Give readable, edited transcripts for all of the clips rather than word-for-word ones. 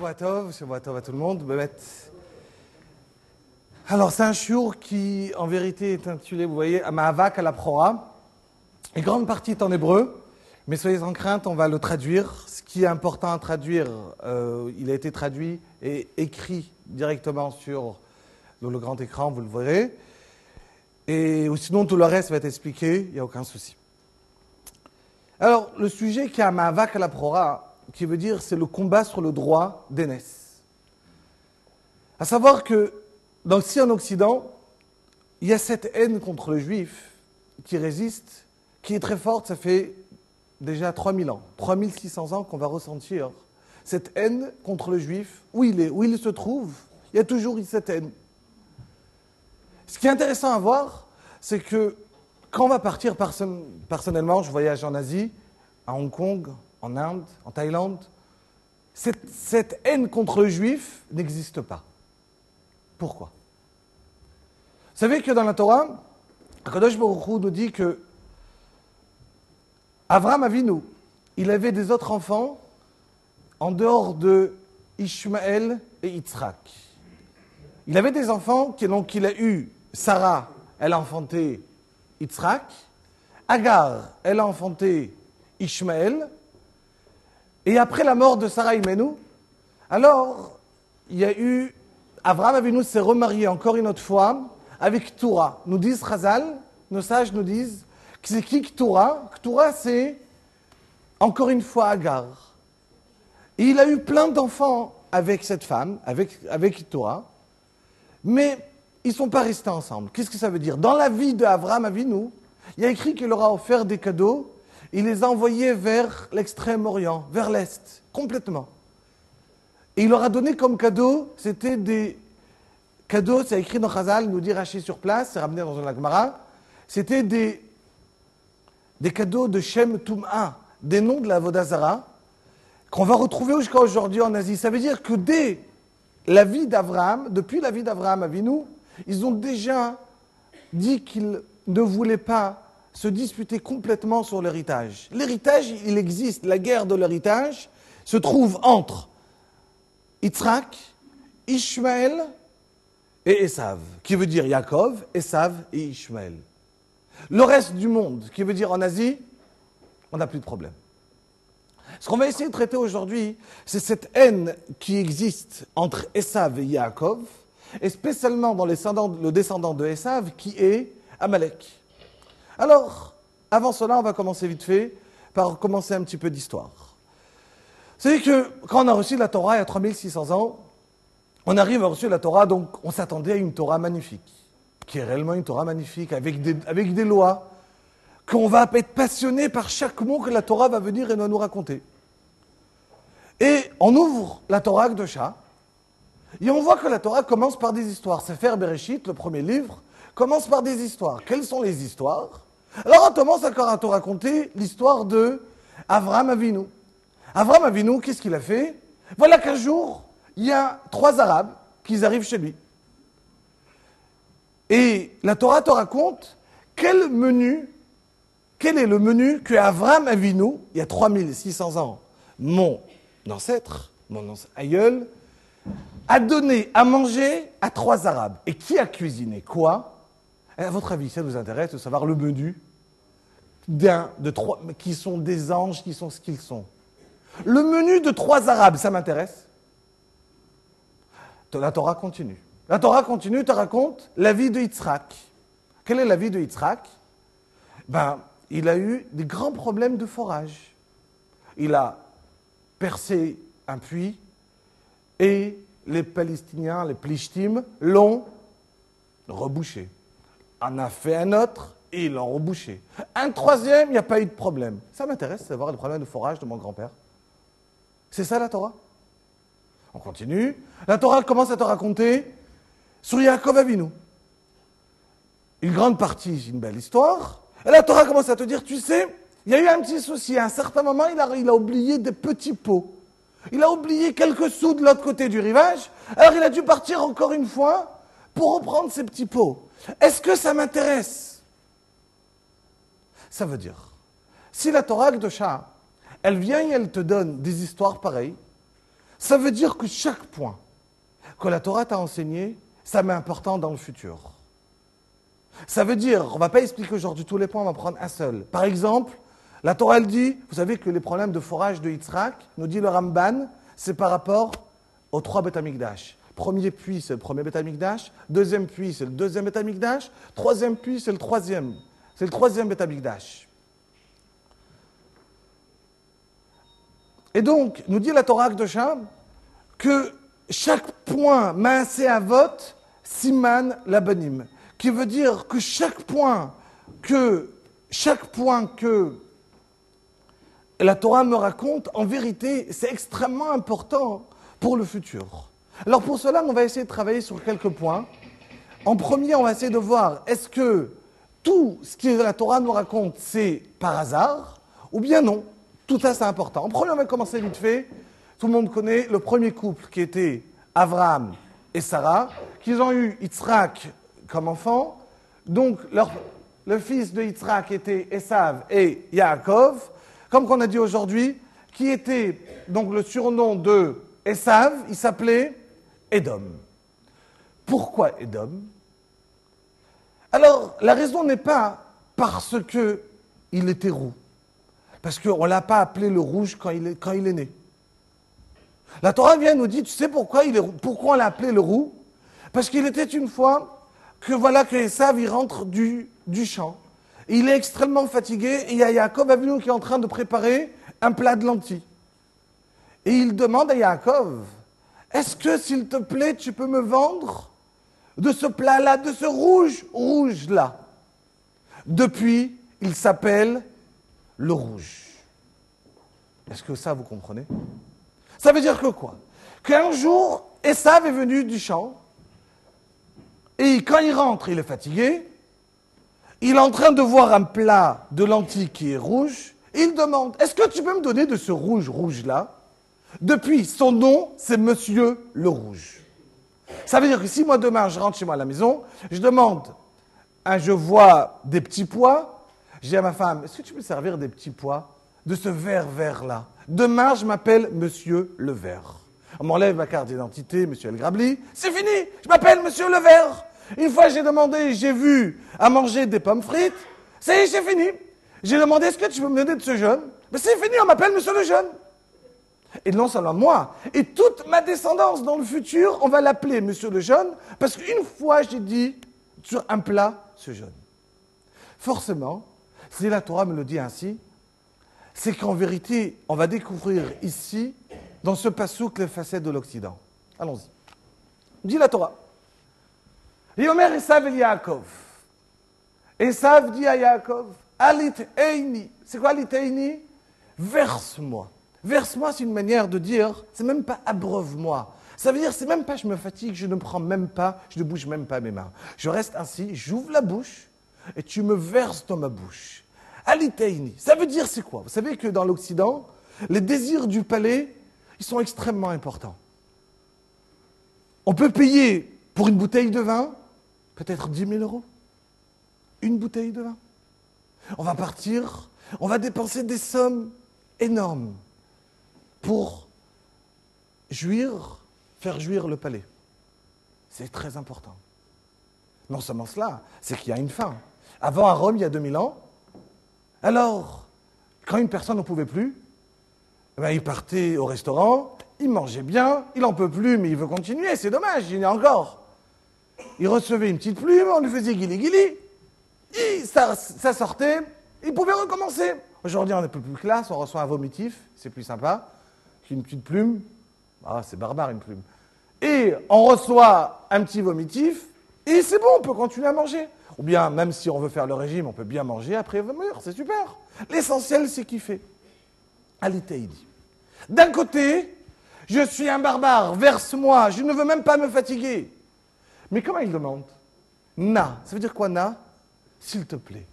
Shavua Tov à tout le monde. Alors, c'est un shiur qui, en vérité, est intitulé, vous voyez, Ma'avak à la Prora. Une grande partie est en hébreu, mais soyez sans crainte, on va le traduire. Ce qui est important à traduire, il a été traduit et écrit directement sur le grand écran, vous le verrez. Et sinon, tout le reste va être expliqué, il n'y a aucun souci. Alors, le sujet qui a Ma'avak à la Prora, qui veut dire c'est le combat sur le droit d'aînesse. À savoir que, en Occident, il y a cette haine contre le juif qui résiste, qui est très forte, ça fait déjà 3000 ans, 3600 ans qu'on va ressentir cette haine contre le juif, où il se trouve, il y a toujours cette haine. Ce qui est intéressant à voir, c'est que quand on va partir, personnellement, je voyage en Asie, à Hong Kong, en Inde, en Thaïlande, cette haine contre le juif n'existe pas. Pourquoi? Vous savez que dans la Torah, Akadosh Baruch Hu nous dit que Avraham Avinu, il avait des autres enfants en dehors de Ishmaël et Yitzhak. Il avait des enfants, donc il a eu Sarah, elle a enfanté Yitzhak, Agar, elle a enfanté Ishmaël, et après la mort de Sarah Imenu, alors il y a eu, Avraham Avinu s'est remarié encore une autre fois avec Ketura. Nous disent Chazal, nos sages nous disent, que c'est qui Ketura? Ketura c'est encore une fois Agar. Et il a eu plein d'enfants avec cette femme, avec Ketura, mais ils ne sont pas restés ensemble. Qu'est-ce que ça veut dire? Dans la vie d'Avraham Avinu, il y a écrit qu'il leur a offert des cadeaux. Il les a envoyés vers l'extrême-orient, vers l'Est, complètement. Et il leur a donné comme cadeau, c'était des cadeaux, c'est écrit dans Chazal, nous dit Rashi sur place, c'est ramené dans la Gemara, c'était des cadeaux de Shem Tum'a, des noms de la Avodah Zara, qu'on va retrouver jusqu'à aujourd'hui en Asie. Ça veut dire que dès la vie d'Avraham, depuis la vie d'Avraham Avinu, ils ont déjà dit qu'ils ne voulaient pas se disputer complètement sur l'héritage. L'héritage, il existe. La guerre de l'héritage se trouve entre Yitzhak, Ishmaël et Esav, qui veut dire Yaakov, Esav et Ishmaël. Le reste du monde, qui veut dire en Asie, on n'a plus de problème. Ce qu'on va essayer de traiter aujourd'hui, c'est cette haine qui existe entre Esav et Yaakov, et spécialement dans le descendant de Esav, qui est Amalek. Alors, avant cela, on va commencer vite fait par commencer un petit peu d'histoire. Vous savez que quand on a reçu la Torah il y a 3600 ans, on arrive à recevoir la Torah, donc on s'attendait à une Torah magnifique, qui est réellement une Torah magnifique, avec des lois, qu'on va être passionné par chaque mot que la Torah va venir et va nous raconter. Et on ouvre la Torah Kedosha, et on voit que la Torah commence par des histoires. Sefer Bereshit, le premier livre, commence par des histoires. Quelles sont les histoires? Alors on commence encore à te raconter l'histoire de Avraham Avinu. Avraham Avinu, qu'est-ce qu'il a fait? Voilà qu'un jour, il y a 3 Arabes qui arrivent chez lui. Et la Torah te raconte quel est le menu que Avraham Avinu, il y a 3600 ans, mon ancêtre, mon aïeul, a donné à manger à 3 Arabes. Et qui a cuisiné quoi? À votre avis, ça nous intéresse de savoir le menu de 3, qui sont des anges, qui sont ce qu'ils sont. Le menu de 3 Arabes, ça m'intéresse. La Torah continue. La Torah continue, te raconte la vie de Yitzhak. Quelle est la vie de Yitzhak? Il a eu des grands problèmes de forage. Il a percé un puits et les Palestiniens, les Plishtim, l'ont rebouché. On a fait un autre et ils l'ont rebouché. Un troisième, il n'y a pas eu de problème. Ça m'intéresse de savoir le problème de forage de mon grand-père. C'est ça la Torah? On continue. La Torah commence à te raconter sur Yaakov Avinu. Une grande partie, une belle histoire. Et la Torah commence à te dire, tu sais, il y a eu un petit souci. À un certain moment, il a oublié des petits pots. Il a oublié quelques sous de l'autre côté du rivage. Alors il a dû partir encore une fois pour reprendre ces petits pots. Est-ce que ça m'intéresse? Ça veut dire, si la Torah Kedosha, elle vient et elle te donne des histoires pareilles, Ça veut dire que chaque point que la Torah t'a enseigné, ça m'est important dans le futur. Ça veut dire, on ne va pas expliquer aujourd'hui tous les points, on va prendre un seul. Par exemple, la Torah elle dit, vous savez que les problèmes de forage de Yitzhak, nous dit le Ramban, c'est par rapport aux 3 Beth Amikdash. Premier puits, c'est le premier Beth Amikdash. Deuxième puits, c'est le deuxième Beth Amikdash. Troisième puits, c'est le troisième. C'est le troisième Beth Amikdash. Et donc, nous dit la Torah Akdosha que chaque point maasé avot siman labanim, qui veut dire que chaque point que la Torah me raconte, en vérité, c'est extrêmement important pour le futur. Alors pour cela, on va essayer de travailler sur quelques points. En premier, on va essayer de voir, est-ce que tout ce que la Torah nous raconte, c'est par hasard, ou bien non? Tout ça, c'est important. En premier, on va commencer vite fait. Tout le monde connaît le premier couple qui était Abraham et Sarah, qui ont eu Yitzhak comme enfant. Donc, le fils de Yitzhak était Esav et Yaakov, comme qu'on a dit aujourd'hui, qui était donc le surnom de Esav, il s'appelait Edom. Pourquoi Edom? Alors, la raison n'est pas parce qu'il était roux, parce qu'on ne l'a pas appelé le rouge quand il est né. La Torah vient nous dire, tu sais pourquoi on l'a appelé le roux? Parce qu'il était une fois que Esav il rentre du champ. Il est extrêmement fatigué et il y a Yaakov Avinu qui est en train de préparer un plat de lentilles. Et il demande à Yaakov, est-ce que s'il te plaît tu peux me vendre de ce plat-là, de ce rouge-là? Depuis, il s'appelle le rouge. Est-ce que ça vous comprenez? Ça veut dire que quoi? Qu'un jour, Esav est venu du champ, et quand il rentre, il est fatigué, il est en train de voir un plat de lentilles qui est rouge, et il demande, est-ce que tu peux me donner de ce rouge-là? Depuis, son nom, c'est Monsieur le Rouge. Ça veut dire que si moi demain, je rentre chez moi à la maison, je vois des petits pois, je dis à ma femme, est-ce que tu peux me servir des petits pois de ce vert-là? Demain, je m'appelle Monsieur le Vert. On m'enlève ma carte d'identité, Monsieur El Grabli, c'est fini, je m'appelle Monsieur le Vert. Une fois, j'ai vu à manger des pommes frites, c'est fini. J'ai demandé, est-ce que tu peux me donner de ce jaune? Mais c'est fini, on m'appelle Monsieur le Jaune. Et non seulement moi, et toute ma descendance dans le futur, on va l'appeler Monsieur le Jaune, parce qu'une fois, j'ai dit sur un plat, ce jaune. Forcément, si la Torah me le dit ainsi, c'est qu'en vérité, on va découvrir ici, dans ce passouk, les facettes de l'Occident. Allons-y. Dit la Torah. Yomer Esav el Yaakov. Esav dit à Yaakov, Alit Eini. C'est quoi Alit Eini? Verse-moi. Verse-moi, c'est une manière de dire, c'est même pas abreuve-moi. Ça veut dire, c'est même pas je me fatigue, je ne prends même pas, je ne bouge même pas mes mains. Je reste ainsi, j'ouvre la bouche et tu me verses dans ma bouche. Aliteini, ça veut dire c'est quoi? Vous savez que dans l'Occident, les désirs du palais, ils sont extrêmement importants. On peut payer pour une bouteille de vin, peut-être 10 000 euros. Une bouteille de vin. On va partir, on va dépenser des sommes énormes pour faire jouir le palais. C'est très important. Non seulement cela, c'est qu'il y a une fin. Avant, à Rome, il y a 2000 ans, alors, quand une personne n'en pouvait plus, il partait au restaurant, il mangeait bien, il n'en peut plus, mais il veut continuer, c'est dommage, il y en a encore. Il recevait une petite plume, on lui faisait guili-guili, ça sortait, il pouvait recommencer. Aujourd'hui, on est un peu plus classe, on reçoit un vomitif, c'est plus sympa qu'une petite plume. Ah, c'est barbare une plume. Et on reçoit un petit vomitif, et c'est bon, on peut continuer à manger. Ou bien, même si on veut faire le régime, on peut bien manger après vomir, c'est super. L'essentiel, c'est kiffer. Aliteidi. D'un côté, je suis un barbare, verse-moi, je ne veux même pas me fatiguer. Mais comment il demande? Na. Ça veut dire quoi, na? S'il te plaît.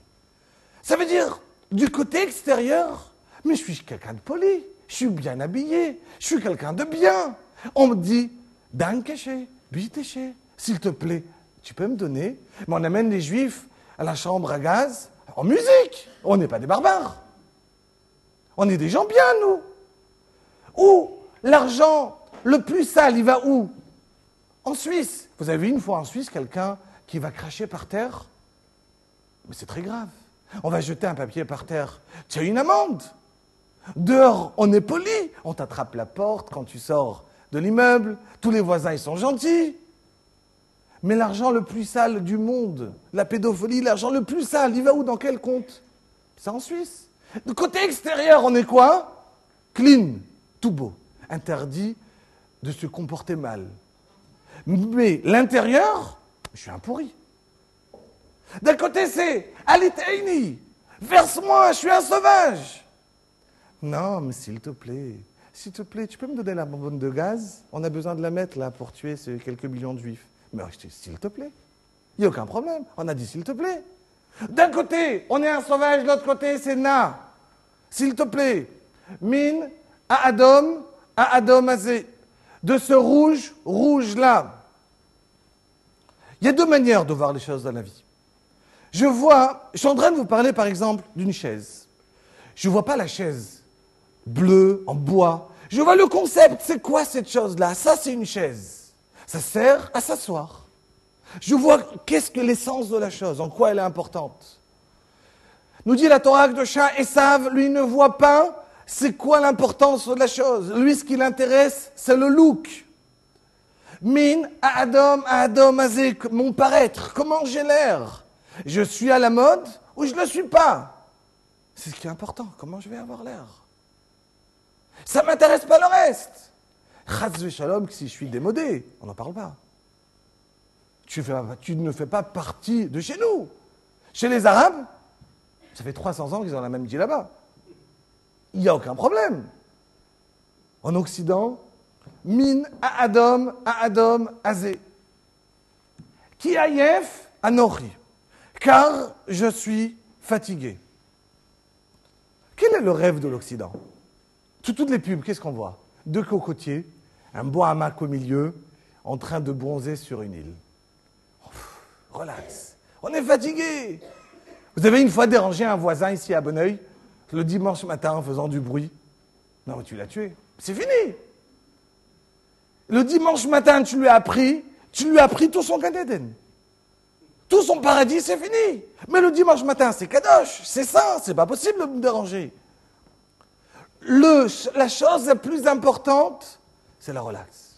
Ça veut dire, du côté extérieur, mais je suis quelqu'un de poli, je suis bien habillé, je suis quelqu'un de bien. On me dit, dankeche, biteche, s'il te plaît, tu peux me donner? Mais on amène les juifs à la chambre à gaz, en musique. On n'est pas des barbares. On est des gens bien, nous. Ou l'argent le plus sale, il va où? En Suisse. Vous avez vu une fois en Suisse quelqu'un qui va cracher par terre? Mais c'est très grave. On va jeter un papier par terre. Tu as une amende. Dehors, on est poli. On t'attrape la porte quand tu sors de l'immeuble. Tous les voisins, ils sont gentils. Mais l'argent le plus sale du monde, la pédophilie, l'argent le plus sale, il va où? Dans quel compte? C'est en Suisse. Du côté extérieur, on est quoi? Clean, tout beau. Interdit de se comporter mal. Mais l'intérieur, je suis un pourri. D'un côté, c'est Alitaini, verse-moi, je suis un sauvage. Non, mais s'il te plaît, tu peux me donner la bonbonne de gaz? On a besoin de la mettre là pour tuer ces quelques millions de juifs. Mais je dis, s'il te plaît. Il n'y a aucun problème. On a dit, s'il te plaît. D'un côté, on est un sauvage, de l'autre côté, c'est Na. S'il te plaît. Min, Adam Azé. De ce rouge, rouge là. Il y a deux manières de voir les choses dans la vie. Je suis en train de vous parler par exemple d'une chaise. Je ne vois pas la chaise bleue, en bois. Je vois le concept. C'est quoi cette chose-là? Ça, c'est une chaise. Ça sert à s'asseoir. Je vois qu'est-ce que l'essence de la chose, en quoi elle est importante. Nous dit la Torah de Shah Esav, lui ne voit pas c'est quoi l'importance de la chose. Lui, ce qui l'intéresse, c'est le look. Min, Adam, Azé, mon paraître, comment j'ai l'air? Je suis à la mode ou je ne le suis pas? C'est ce qui est important, comment je vais avoir l'air. Ça ne m'intéresse pas le reste. Chaz v'shalom, si je suis démodé, on n'en parle pas. Tu ne fais pas partie de chez nous. Chez les Arabes, ça fait 300 ans qu'ils ont la même vie là-bas. Il n'y a aucun problème. En Occident, Min Adam Azé. Ki ayef anochi. Car je suis fatigué. Quel est le rêve de l'Occident? Toutes les pubs, qu'est-ce qu'on voit? Deux cocotiers, un bois hamac au milieu, en train de bronzer sur une île. Relax. On est fatigué. Vous avez une fois dérangé un voisin ici à Bonneuil, le dimanche matin en faisant du bruit. Non, mais tu l'as tué. C'est fini. Le dimanche matin, tu lui as pris tout son Gan Eden. Tout son paradis, c'est fini. Mais le dimanche matin, c'est kadosh, c'est ça, c'est pas possible de me déranger. La chose la plus importante, c'est la relax.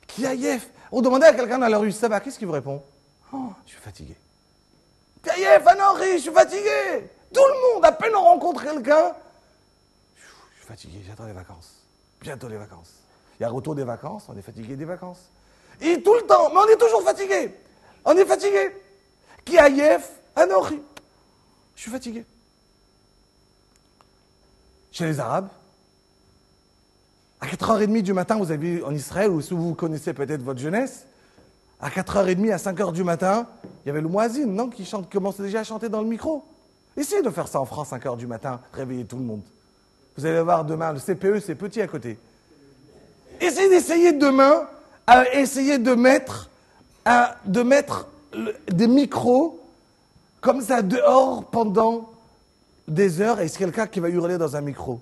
Kiaïef. On demandait à quelqu'un dans la rue, ça va, qu'est-ce qu'il vous répond? Oh, je suis fatigué. Kiaïef, Anori, je suis fatigué. Tout le monde, à peine on rencontre quelqu'un, je suis fatigué, j'attends les vacances. Bientôt les vacances. Il y a le retour des vacances, on est fatigué des vacances. Et tout le temps, mais on est toujours fatigué. On est fatigué. Kiaïef, Anori. Je suis fatigué. Chez les Arabes, à 4h30 du matin, vous avez vu en Israël, ou si vous connaissez peut-être votre jeunesse, à 4h30, à 5h du matin, il y avait le muazzin, non, qui commençait déjà à chanter dans le micro. Essayez de faire ça en France, 5h du matin, réveiller tout le monde. Vous allez voir demain, le CPE, c'est petit à côté. Essayez demain, à essayer de mettre des micros comme ça dehors pendant des heures, et c'est quelqu'un qui va hurler dans un micro.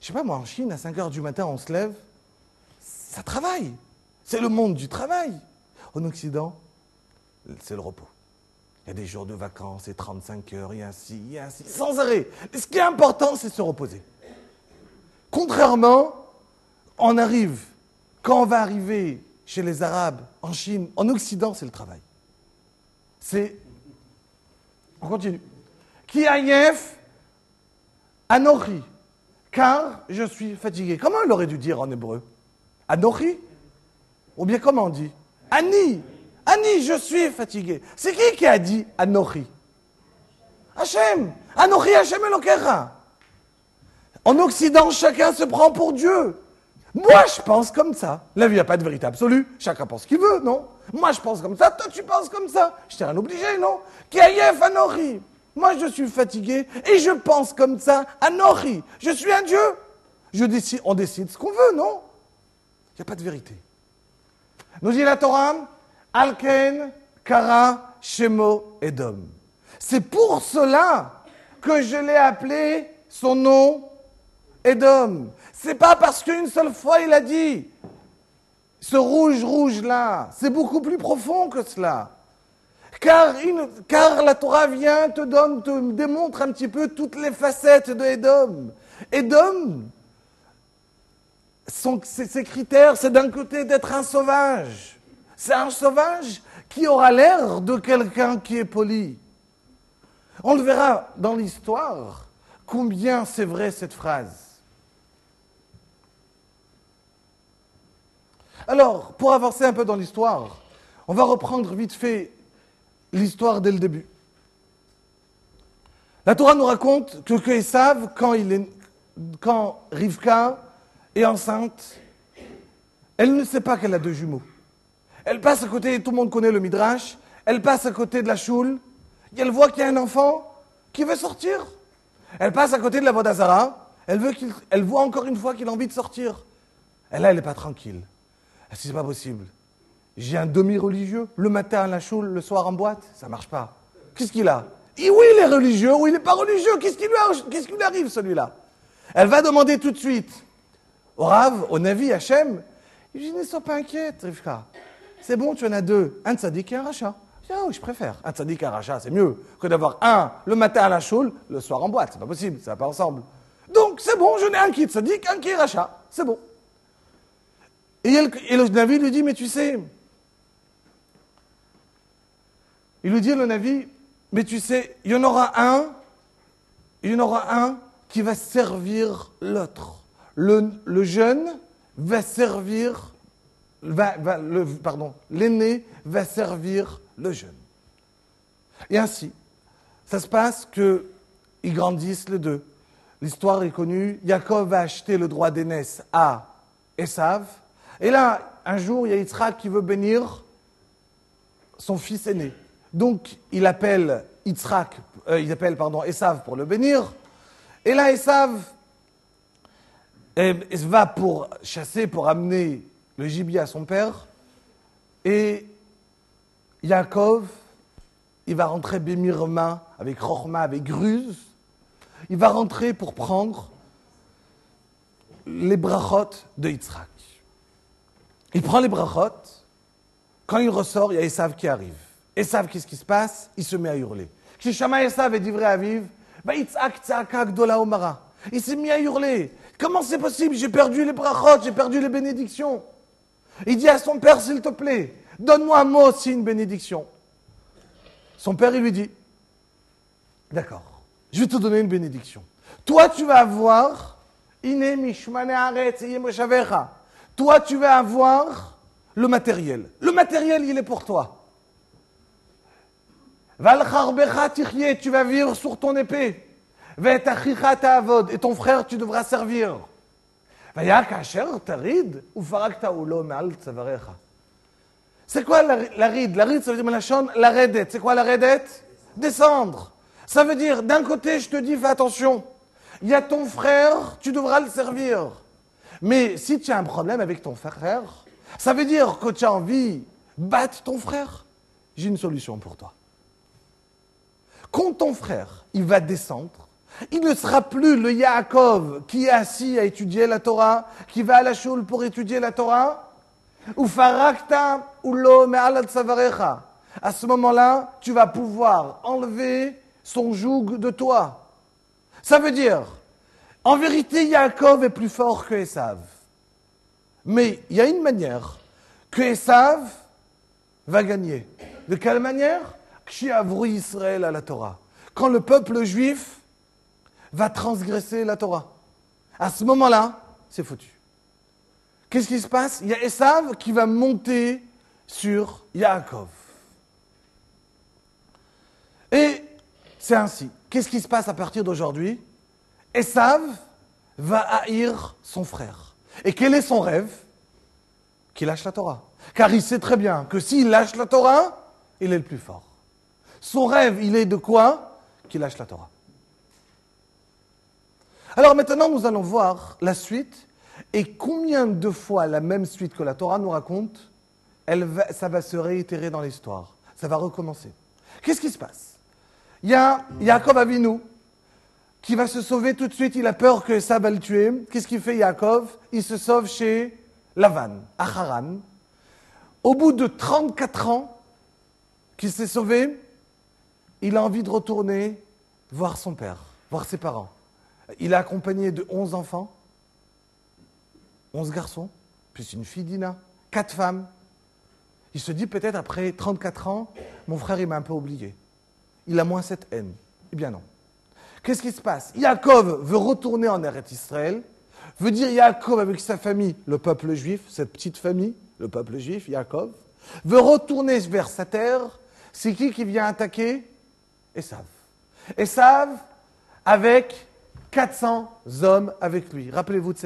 Je sais pas, moi, en Chine, à 5h du matin, on se lève, ça travaille. C'est le monde du travail. En Occident, c'est le repos. Il y a des jours de vacances, et 35 heures, et ainsi, sans arrêt. Et ce qui est important, c'est se reposer. Contrairement, quand on va arriver chez les Arabes, en Chine, en Occident, c'est le travail. On continue. Kiaïef Anochi, car je suis fatigué. Comment il aurait dû dire en hébreu? Anochi? Ou bien comment on dit? Ani, je suis fatigué. C'est qui a dit Anochi? Hachem. Anochi Hachem Elokecha. En Occident, chacun se prend pour Dieu. Moi, je pense comme ça. La vie, il n'y a pas de vérité absolue. Chacun pense ce qu'il veut, non? Moi, je pense comme ça. Toi, tu penses comme ça. Je t'ai rien obligé, non? Kiaïef Anochi. Moi, je suis fatigué et je pense comme ça. Anochi. Je suis un Dieu. On décide ce qu'on veut, non? Il n'y a pas de vérité. Nous dit la Torah, Alken, Kara, Shemo, Edom. C'est pour cela que je l'ai appelé son nom Édom. C'est pas parce qu'une seule fois il a dit ce rouge là, c'est beaucoup plus profond que cela. Car la Torah vient, te démontre un petit peu toutes les facettes de Édom. Édom, ses critères, c'est d'un côté d'être un sauvage. C'est un sauvage qui aura l'air de quelqu'un qui est poli. On le verra dans l'histoire, combien c'est vrai cette phrase. Alors, pour avancer un peu dans l'histoire, on va reprendre vite fait l'histoire dès le début. La Torah nous raconte que Esav, quand Rivka est enceinte, elle ne sait pas qu'elle a 2 jumeaux. Elle passe à côté, tout le monde connaît le Midrash, elle passe à côté de la choule, et elle voit qu'il y a un enfant qui veut sortir. Elle passe à côté de la Avodah Zarah, elle voit encore une fois qu'il a envie de sortir. Et là, elle n'est pas tranquille. Elle se dit, c'est pas possible. J'ai un demi-religieux, le matin à la choule, le soir en boîte, ça marche pas. Qu'est-ce qu'il a? Et oui, il est religieux, ou il n'est pas religieux, qu'est-ce qui lui arrive celui-là? Elle va demander tout de suite au Rav, au Navi, Hachem. Il dit, ne sois pas inquiète, Rivka. C'est bon, tu en as 2, un tzaddik et un rachat. Je dis, ah oui, je préfère. Un tzaddik et un rachat, c'est mieux que d'avoir un le matin à la choule, le soir en boîte. C'est pas possible, ça va pas ensemble. Donc, c'est bon, je n'ai un qui est tzaddik, un qui est rachat. C'est bon. Et le Navi lui dit, mais tu sais, il lui dit, le Navi, mais tu sais, il y en aura un qui va servir l'autre. Le jeune va servir, l'aîné va servir le jeune. Et ainsi, ça se passe qu'ils grandissent les deux. L'histoire est connue, Yaakov va acheter le droit d'aînesse à Esav. Et là, un jour, il y a Yitzhak qui veut bénir son fils aîné. Donc, il appelle Esav pour le bénir. Et là, Esav va pour chasser, pour amener le gibier à son père. Et Yaakov, il va rentrer bémirma, avec Rochma, avec ruse. Il va rentrer pour prendre les brachot de Yitzhak. Il prend les brachot. Quand il ressort, il y a Esav qui arrive. Esav, qu'est-ce qui se passe? Il se met à hurler. Kishama Esav et divrei aviv, Yitzhak tzaka gdola omara. Il s'est mis à hurler. Comment c'est possible? J'ai perdu les brachot, j'ai perdu les bénédictions. Il dit à son père, s'il te plaît, donne-moi moi aussi une bénédiction. Son père, il lui dit, d'accord, je vais te donner une bénédiction. Toi, tu vas avoir, toi, tu vas avoir le matériel. Le matériel, il est pour toi. Tu vas vivre sur ton épée. Et ton frère, tu devras servir. C'est quoi la ride? La ride, ça veut dire la redet. C'est quoi la redet? Descendre. Ça veut dire, d'un côté, je te dis, fais attention. Il y a ton frère, tu devras le servir. Mais si tu as un problème avec ton frère, ça veut dire que tu as envie de battre ton frère. J'ai une solution pour toi. Quand ton frère, il va descendre, il ne sera plus le Yaakov qui est assis à étudier la Torah, qui va à la choule pour étudier la Torah. Ou farakta ou lo me'al tzavarecha. À ce moment-là, tu vas pouvoir enlever son joug de toi. Ça veut dire, en vérité, Yaakov est plus fort que Esav. Mais il y a une manière que Esav va gagner. De quelle manière? Kshiavru Israël à la Torah. Quand le peuple juif va transgresser la Torah. À ce moment-là, c'est foutu. Qu'est-ce qui se passe? Il y a Esav qui va monter sur Yaakov. Et c'est ainsi. Qu'est-ce qui se passe à partir d'aujourd'hui? Esav va haïr son frère. Et quel est son rêve? Qu'il lâche la Torah. Car il sait très bien que s'il lâche la Torah, il est le plus fort. Son rêve, il est de quoi? Qu'il lâche la Torah. Alors maintenant, nous allons voir la suite. Et combien de fois la même suite que la Torah nous raconte, ça va se réitérer dans l'histoire. Ça va recommencer. Qu'est-ce qui se passe? Il y a Yaakov Avinu qui va se sauver tout de suite. Il a peur que Esav va le tuer. Qu'est-ce qu'il fait, Yaakov? Il se sauve chez Lavan, à Haran. Au bout de 34 ans qu'il s'est sauvé, il a envie de retourner voir son père, voir ses parents. Il est accompagné de 11 enfants, 11 garçons, puis une fille Dina, 4 femmes. Il se dit peut-être après 34 ans, mon frère il m'a un peu oublié. Il a moins cette haine. Eh bien non. Qu'est-ce qui se passe? Yaakov veut retourner en Eretz Israël, veut dire Yaakov avec sa famille, le peuple juif, cette petite famille, le peuple juif, Yaakov, veut retourner vers sa terre. C'est qui vient attaquer? Esav. Esav avec 400 hommes avec lui. Rappelez-vous de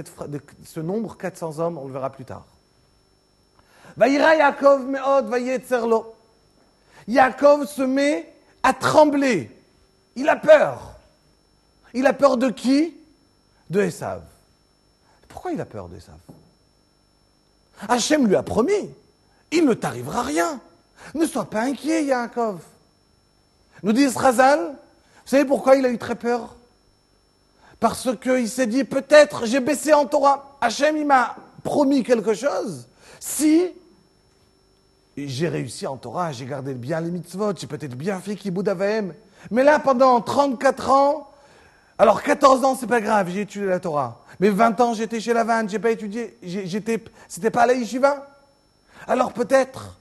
ce nombre, 400 hommes, on le verra plus tard. Vaïra Yaakov me'od vayetzer lo. Yaakov se met à trembler. Il a peur. Il a peur de qui? De Esav. Pourquoi il a peur d'Esav? Hachem lui a promis, il ne t'arrivera rien. Ne sois pas inquiet, Yaakov. Nous dit Chazal, vous savez pourquoi il a eu très peur? Parce qu'il s'est dit, peut-être j'ai baissé en Torah. Hachem, il m'a promis quelque chose. Si j'ai réussi en Torah, j'ai gardé bien les mitzvot, j'ai peut-être bien fait Kibboud Avaim. Mais là, pendant 34 ans, alors 14 ans, c'est pas grave, j'ai étudié la Torah. Mais 20 ans, j'étais chez Lavan, j'ai pas étudié, c'était pas à la yeshiva. Alors peut-être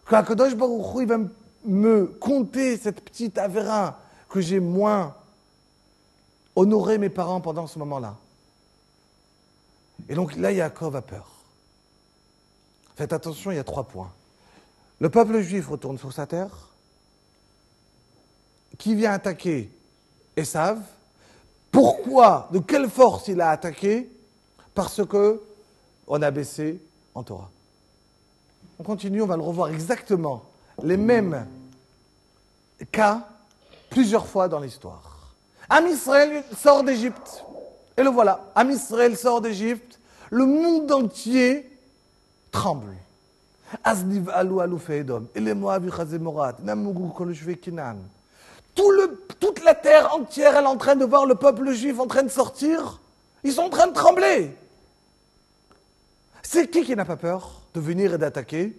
qu'Akadosh Baruch Hu, il va me compter cette petite avéra que j'ai moins honoré mes parents pendant ce moment-là. Et donc là, Yaakov a peur. Faites attention, il y a 3 points. Le peuple juif retourne sur sa terre. Qui vient attaquer Esav? Pourquoi? De quelle force il a attaqué? Parce que on a baissé en Torah. On continue, on va le revoir exactement les mêmes cas plusieurs fois dans l'histoire. Am Israël sort d'Égypte. Et le voilà. Am Israël sort d'Égypte. Le monde entier tremble. Asniv alou alou feedom. Et les Moab Morat. Namugu koloshve Kinan. Toute la terre entière, elle est en train de voir le peuple juif en train de sortir. Ils sont en train de trembler. C'est qui n'a pas peur de venir et d'attaquer?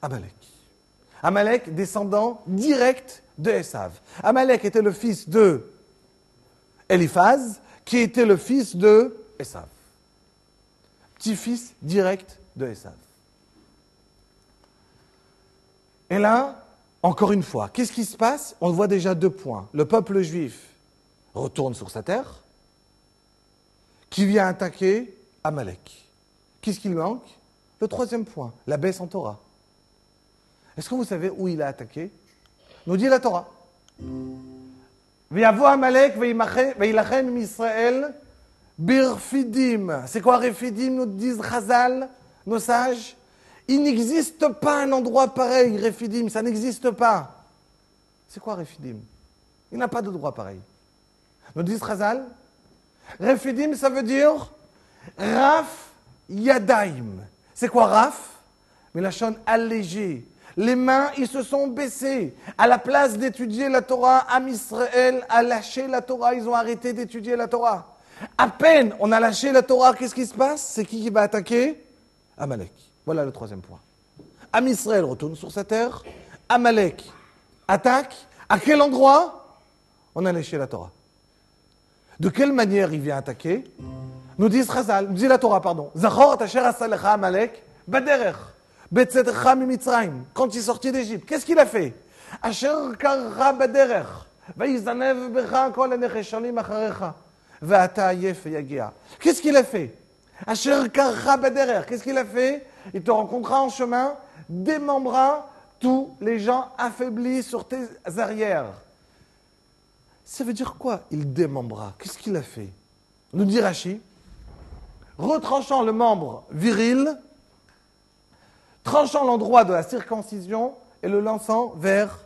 Amalek. Amalek, descendant direct de Esav. Amalek était le fils de Eliphaz, qui était le fils de Esav. Petit-fils direct de Esav. Et là, encore une fois, qu'est-ce qui se passe? On voit déjà 2 points. Le peuple juif retourne sur sa terre, qui vient attaquer Amalek. Qu'est-ce qu'il manque? Le 3e point, la baisse en Torah. Est-ce que vous savez où il a attaqué? Nous dit la Torah. V'yavo Amalek v'yilachem Israël birfidim. C'est quoi Refidim? Nous disent Chazal, nos sages. Il n'existe pas un endroit pareil, Refidim, ça n'existe pas. C'est quoi Refidim? Il n'a pas d'endroit pareil. Nous disent Chazal, Refidim, ça veut dire Raf Yadaim. C'est quoi Raf? Mais la chaîne allégée. Les mains, ils se sont baissés. À la place d'étudier la Torah, Am Israël a lâché la Torah, ils ont arrêté d'étudier la Torah. À peine on a lâché la Torah, qu'est-ce qui se passe? C'est qui va attaquer? Amalek. Voilà le 3e point. Am Israël retourne sur sa terre. Amalek attaque. À quel endroit? On a lâché la Torah. De quelle manière il vient attaquer? Nous dit Chazal, nous dit la Torah, pardon. Zachor tasher asalecha Amalek baderech betzetecha mimitzrayim. Quand il est sorti d'Égypte, qu'est-ce qu'il a fait? Asher karcha baderech vayizanev becha kol hanecheshalim acharecha ve'ata ayef yagia. Qu'est-ce qu'il a fait? Asher karcha baderech. Qu'est-ce qu'il a fait? Il te rencontrera en chemin, démembrera tous les gens affaiblis sur tes arrières. Ça veut dire quoi? Il démembrera. Qu'est-ce qu'il a fait? Nous dit Rashi, retranchant le membre viril, tranchant l'endroit de la circoncision et le lançant vers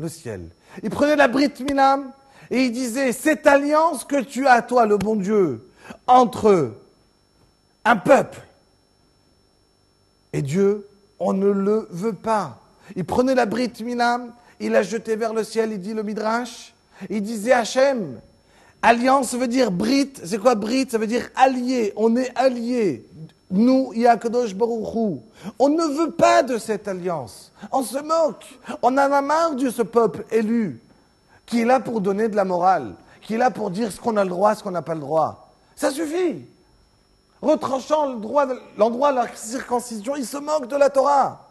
le ciel. Il prenait la Brit Minam et il disait, cette alliance que tu as, toi, le bon Dieu, entre un peuple et Dieu, on ne le veut pas. Il prenait la Brit Minam, il la jetait vers le ciel, il dit le Midrash, il disait Hachem, Alliance veut dire Brit. C'est quoi Brit? Ça veut dire allié. On est alliés. Nous, Yakadosh Baruch Hu. On ne veut pas de cette alliance. On se moque. On en a marre de ce peuple élu qui est là pour donner de la morale, qui est là pour dire ce qu'on a le droit, ce qu'on n'a pas le droit. Ça suffit. Retranchant l'endroit de la circoncision, il se moque de la Torah.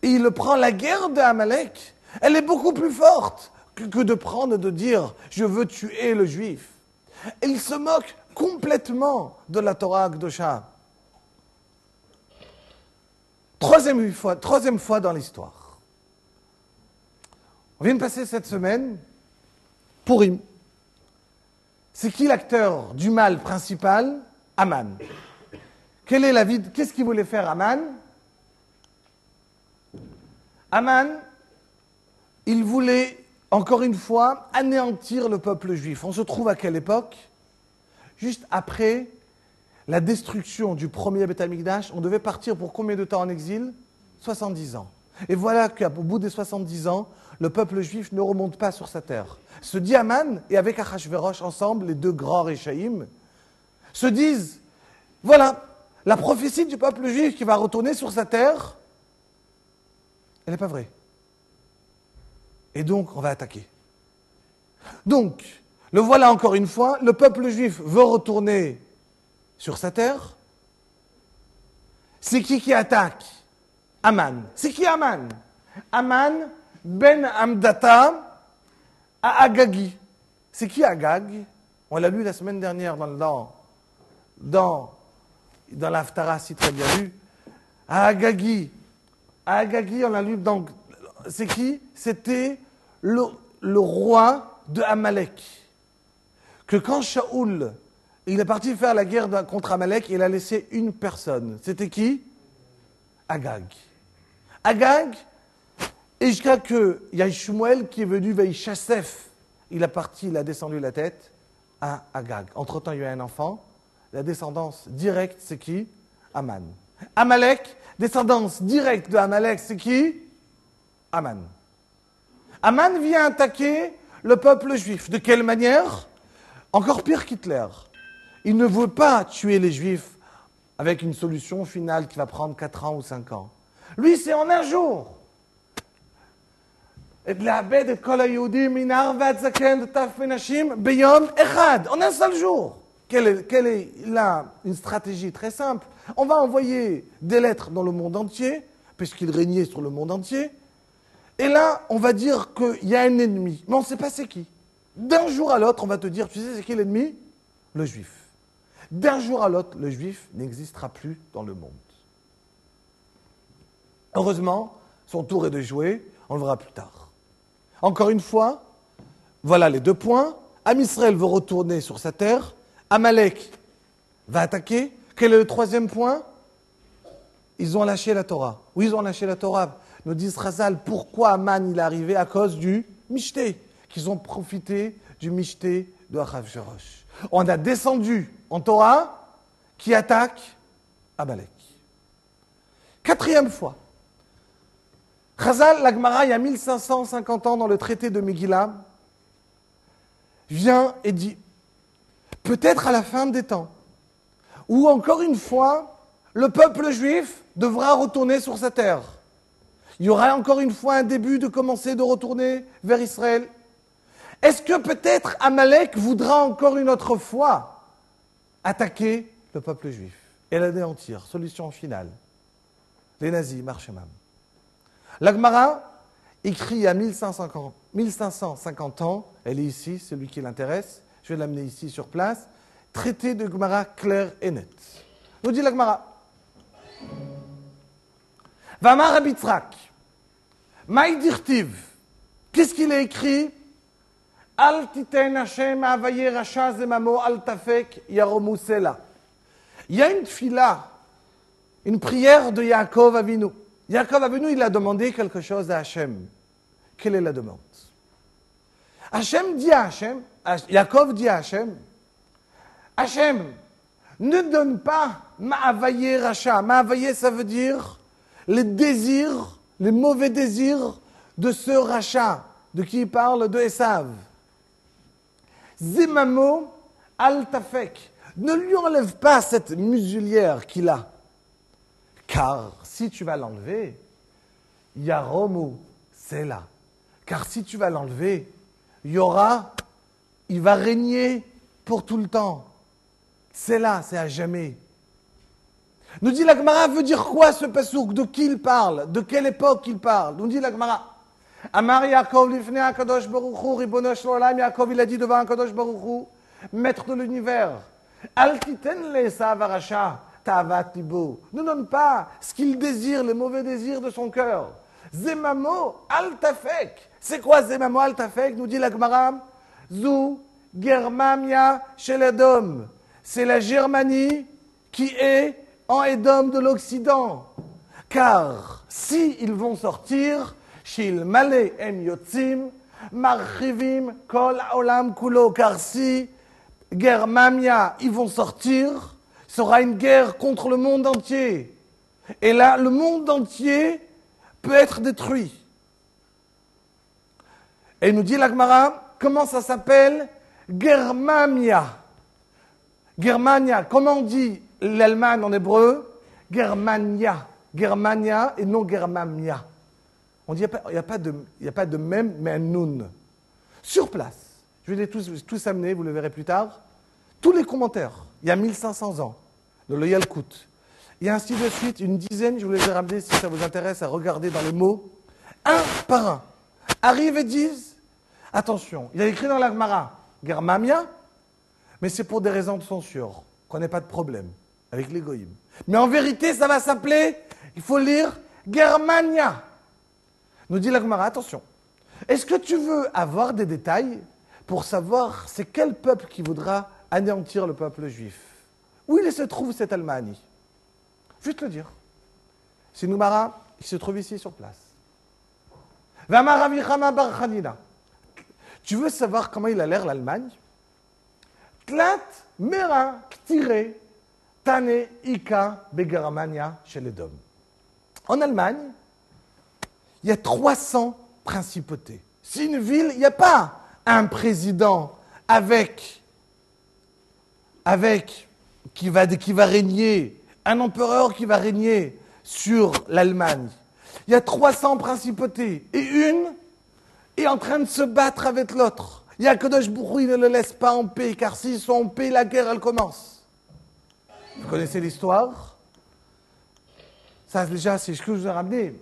Et il prend la guerre d'Amalek. Elle est beaucoup plus forte que de prendre, de dire « je veux tuer le juif ». Et il se moque complètement de la Torah Akdosha. Troisième fois dans l'histoire. On vient de passer cette semaine Purim. C'est qui l'acteur du mal principal? Aman. Qu'est-ce qu'il voulait faire Aman? Aman, il voulait, encore une fois, anéantir le peuple juif. On se trouve à quelle époque? Juste après la destruction du premier Beth Amikdash, on devait partir pour combien de temps en exil? 70 ans. Et voilà qu'au bout des 70 ans, le peuple juif ne remonte pas sur sa terre. Se dit Aman, et avec Achashverosh ensemble, les deux grands Réchaïm, se disent, voilà, la prophétie du peuple juif qui va retourner sur sa terre, elle n'est pas vraie. Et donc, on va attaquer. Donc, le voilà encore une fois, le peuple juif veut retourner sur sa terre. C'est qui attaque? Aman. C'est qui Aman? Aman ben Amdata à Agagi. C'est qui Agag? On l'a lu la semaine dernière dans l'Haftara, si très bien lu. À Agagi. À Agagi, on l'a lu donc. C'est qui? C'était le roi de Amalek. Que quand Shaoul, il est parti faire la guerre contre Amalek, il a laissé une personne. C'était qui? Agag. Agag, et jusqu'à qu'il y a Shmuel qui est venu vers Chassef, il a descendu la tête à Agag. Entre-temps, il y a eu un enfant. La descendance directe, c'est qui? Aman. Amalek, descendance directe de Amalek, c'est qui? Aman. Aman vient attaquer le peuple juif. De quelle manière? Encore pire qu'Hitler. Il ne veut pas tuer les juifs avec une solution finale qui va prendre 4 ans ou 5 ans. Lui, c'est en un jour. En un seul jour. Quelle est là une stratégie très simple. On va envoyer des lettres dans le monde entier, puisqu'il régnait sur le monde entier. Et là, on va dire qu'il y a un ennemi. Mais on ne sait pas c'est qui. D'un jour à l'autre, on va te dire, tu sais c'est qui l'ennemi? Le juif. D'un jour à l'autre, le juif n'existera plus dans le monde. Heureusement, son tour est de jouer, on le verra plus tard. Encore une fois, voilà les 2 points. Am Israël veut retourner sur sa terre. Amalek va attaquer. Quel est le 3e point? Ils ont lâché la Torah. Oui, ils ont lâché la Torah. Nous disent Chazal, pourquoi Aman il est arrivé? À cause du Mishté, qu'ils ont profité du Mishté de Achashverosh. On a descendu en Torah qui attaque Amalek. 4e fois. Chazal, la Gemara, il y a 1550 ans dans le traité de Megillah, vient et dit, peut-être à la fin des temps, où encore une fois, le peuple juif devra retourner sur sa terre. Il y aura encore une fois un début de commencer de retourner vers Israël. Est-ce que peut-être Amalek voudra encore une autre fois attaquer le peuple juif et l'anéantir? Solution finale. Les nazis, Marchemam. La Gemara écrit il y a 1550 ans, elle est ici, celui qui l'intéresse, je vais l'amener ici sur place, traité de Gemara clair et net. Nous dit la Gemara. Vamar Rabbi Yitzhak, Maï dirtiv, qu'est-ce qu'il a écrit? Al titen Hashem avaye rasha zemamo al tafek yaromu sela. Il y a une tfila, une prière de Yaakov Avinu. Yaakov Avinu, il a demandé quelque chose à Hachem. Quelle est la demande? Hachem dit à Hachem, Yaakov dit à Hachem, Hachem, ne donne pas ma'avaye racha. Ma'avaye, ça veut dire les désirs, les mauvais désirs de ce rachat, de qui il parle, de Esav. Zemamo al tafek. Ne lui enlève pas cette muselière qu'il a. Car si tu vas l'enlever, Yaromu, c'est là. Car si tu vas l'enlever, il va régner pour tout le temps. C'est là, c'est à jamais. Nous dit la Gemara, veut dire quoi ce pasouk? De qui il parle? De quelle époque il parle? Nous dit la Gemara. Amar Yaakov lifnei HaKadosh Baruch Hu, Ribono shel Olam, Yaakov il a dit devant HaKadosh Baruch Hu, maître de l'univers, Al titen le'esav harasha ta'avat libo. Ne donne pas ce qu'il désire, les mauvais désirs de son cœur. Zemamo al tafek. C'est quoi Zemamo al tafek? Nous dit la Gemara. Zou Germania shel Edom. C'est la Germanie qui est en Édom de l'Occident. Car si ils vont sortir, Shil Male Em Yotzim, Marchivim Kol Olam Kulo. Car si Germania, ils vont sortir, ce sera une guerre contre le monde entier. Et là, le monde entier peut être détruit. Et il nous dit la Gemara, comment ça s'appelle? Germania. Germania, comment on dit l'Allemagne en hébreu? Germania. Germania et non Germania. On dit il n'y a pas de même, mais un nun. Sur place. Je vais les tous amener, vous le verrez plus tard. Tous les commentaires, il y a 1500 ans, de le Yalkut. Et ainsi de suite, une dizaine, je vous les ai ramenés si ça vous intéresse à regarder dans les mots, un par un. Arrivent et disent, attention, il y a écrit dans la Gemara, Germania, mais c'est pour des raisons de censure, qu'on n'ait pas de problème avec les goïms. Mais en vérité, ça va s'appeler, il faut lire Germania. Nous dit la Gemara, attention, est-ce que tu veux avoir des détails pour savoir c'est quel peuple qui voudra anéantir le peuple juif? Où il se trouve cette Allemagne? Je vais te le dire. C'est une Gemara qui se trouve ici sur place. Tu veux savoir comment il a l'air l'Allemagne? Tlat mera ktire tane ika begermania chez les Dom. En Allemagne, il y a 300 principautés. C'est une ville, il n'y a pas un président qui va régner, un empereur qui va régner sur l'Allemagne. Il y a 300 principautés et une est en train de se battre avec l'autre. Il y a Kadosh Baruch Hu, il ne le laisse pas en paix, car s'ils sont en paix, la guerre, elle commence. Vous connaissez l'histoire? Ça, déjà, c'est ce que je vous ai ramené.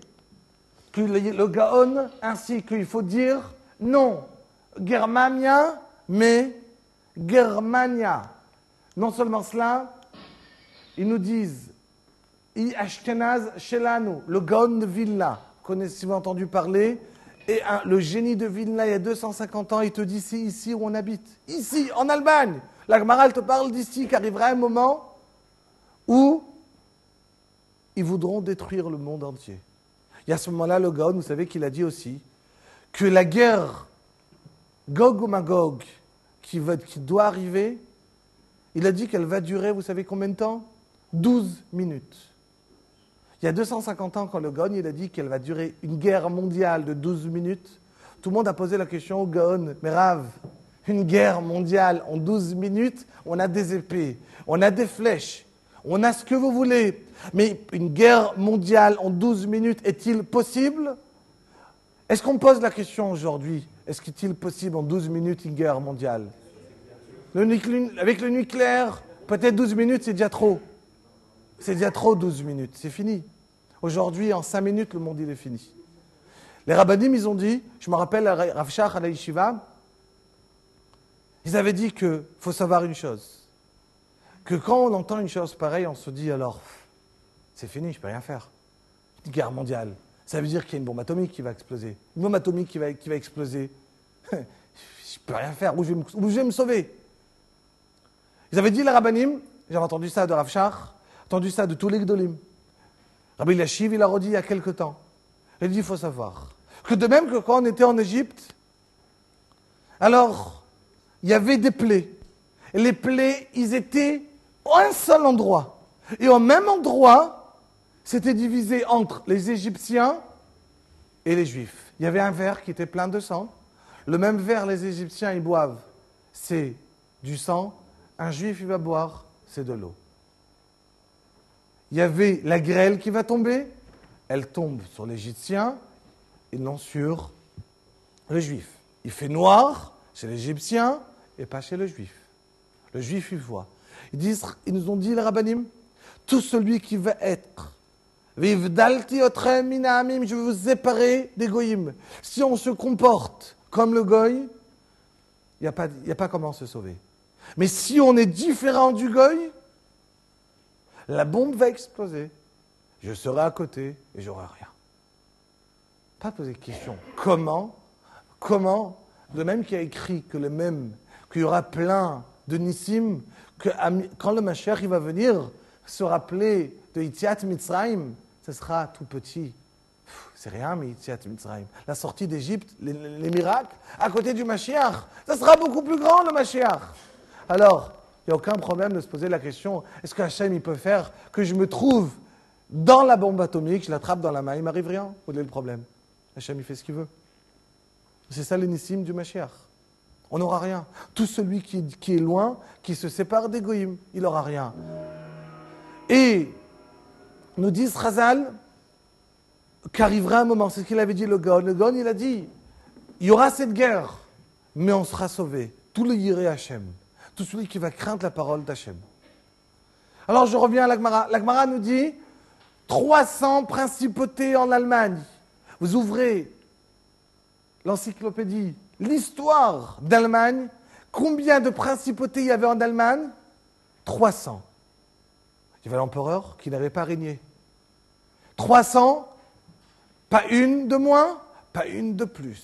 Que le Gaon, ainsi qu'il faut dire, non, Germania, mais Germania. Non seulement cela, ils nous disent, I Ashkenaz Shelanu, le Gaon de Vilna. Connaissez-vous entendu parler? Et le génie de Vilna, il y a 250 ans, il te dit, c'est ici où on habite. Ici, en Allemagne. La Gemara, elle te parle d'ici, qu'arrivera un moment où ils voudront détruire le monde entier. Et à ce moment-là, le Gaon, vous savez qu'il a dit aussi que la guerre Gog ou Magog qui doit arriver, il a dit qu'elle va durer, vous savez combien de temps? 12 minutes. Il y a 250 ans, quand le Gaon, il a dit qu'elle va durer une guerre mondiale de 12 minutes, tout le monde a posé la question au Gaon, mais Rav, une guerre mondiale en 12 minutes, on a des épées, on a des flèches, on a ce que vous voulez, mais une guerre mondiale en 12 minutes, est-il possible? Est-ce qu'on pose la question aujourd'hui, est-ce qu'il est possible en 12 minutes une guerre mondiale? Avec le nucléaire, peut-être 12 minutes, c'est déjà trop. C'est déjà trop 12 minutes, c'est fini. Aujourd'hui, en 5 minutes, le monde il est fini. Les rabbinim, ils ont dit, je me rappelle, Rav Shach à la Yeshiva, ils avaient dit qu'il faut savoir une chose, que quand on entend une chose pareille, on se dit alors, c'est fini, je ne peux rien faire. Une guerre mondiale, ça veut dire qu'il y a une bombe atomique qui va exploser. Une bombe atomique qui va exploser. Je ne peux rien faire, où je vais me sauver? Ils avaient dit, les rabbinim, j'avais entendu ça de Rav Shach, entendu ça de tous les Gdolim. Rabbi Lashiv, il a redit il y a quelque temps. Il a dit, il faut savoir que de même que quand on était en Égypte, alors, il y avait des plaies. Et les plaies, ils étaient à un seul endroit. Et au même endroit, c'était divisé entre les Égyptiens et les Juifs. Il y avait un verre qui était plein de sang. Le même verre, les Égyptiens, ils boivent. c'est du sang. Un juif, il va boire, c'est de l'eau. Il y avait la grêle qui va tomber. Elle tombe sur l'Égyptien et non sur le juif. Il fait noir chez l'Égyptien et pas chez le juif. Le juif, il voit. Ils nous ont dit, les rabbinim, tout celui qui va être Vivdalti otrem minaamim, je vais vous séparer des goïms. Si on se comporte comme le goï, il n'y a pas comment se sauver. Mais si on est différent du goï, la bombe va exploser. Je serai à côté et j'aurai rien. Pas poser de question. Comment, le même qui a écrit que le même, qu'il y aura plein de Nissim, que quand le Mashiach il va venir se rappeler de Yitziat Mitzrayim, ce sera tout petit. C'est rien, mais Yitziat Mitzrayim. La sortie d'Égypte, les miracles, à côté du Mashiach, ça sera beaucoup plus grand le Mashiach. Alors, il n'y a aucun problème de se poser la question, est-ce que Hachem il peut faire que je me trouve dans la bombe atomique, je l'attrape dans la main, il ne m'arrive rien? Où est le problème? Hachem il fait ce qu'il veut. C'est ça l'énissime du Mashiach. On n'aura rien. Tout celui qui est loin, qui se sépare des goïms, il n'aura rien. Et nous disent Chazal qu'arrivera un moment, c'est ce qu'il avait dit le Gaon. Le Gaon, il a dit, il y aura cette guerre, mais on sera sauvé. Tout le Yiré Hachem, tout celui qui va craindre la parole d'Hachem. Alors je reviens à l'Agmara. L'Agmara nous dit 300 principautés en Allemagne. Vous ouvrez l'encyclopédie, l'histoire d'Allemagne. Combien de principautés il y avait en Allemagne? 300. Il y avait l'empereur qui n'avait pas régné. 300, pas une de moins, pas une de plus.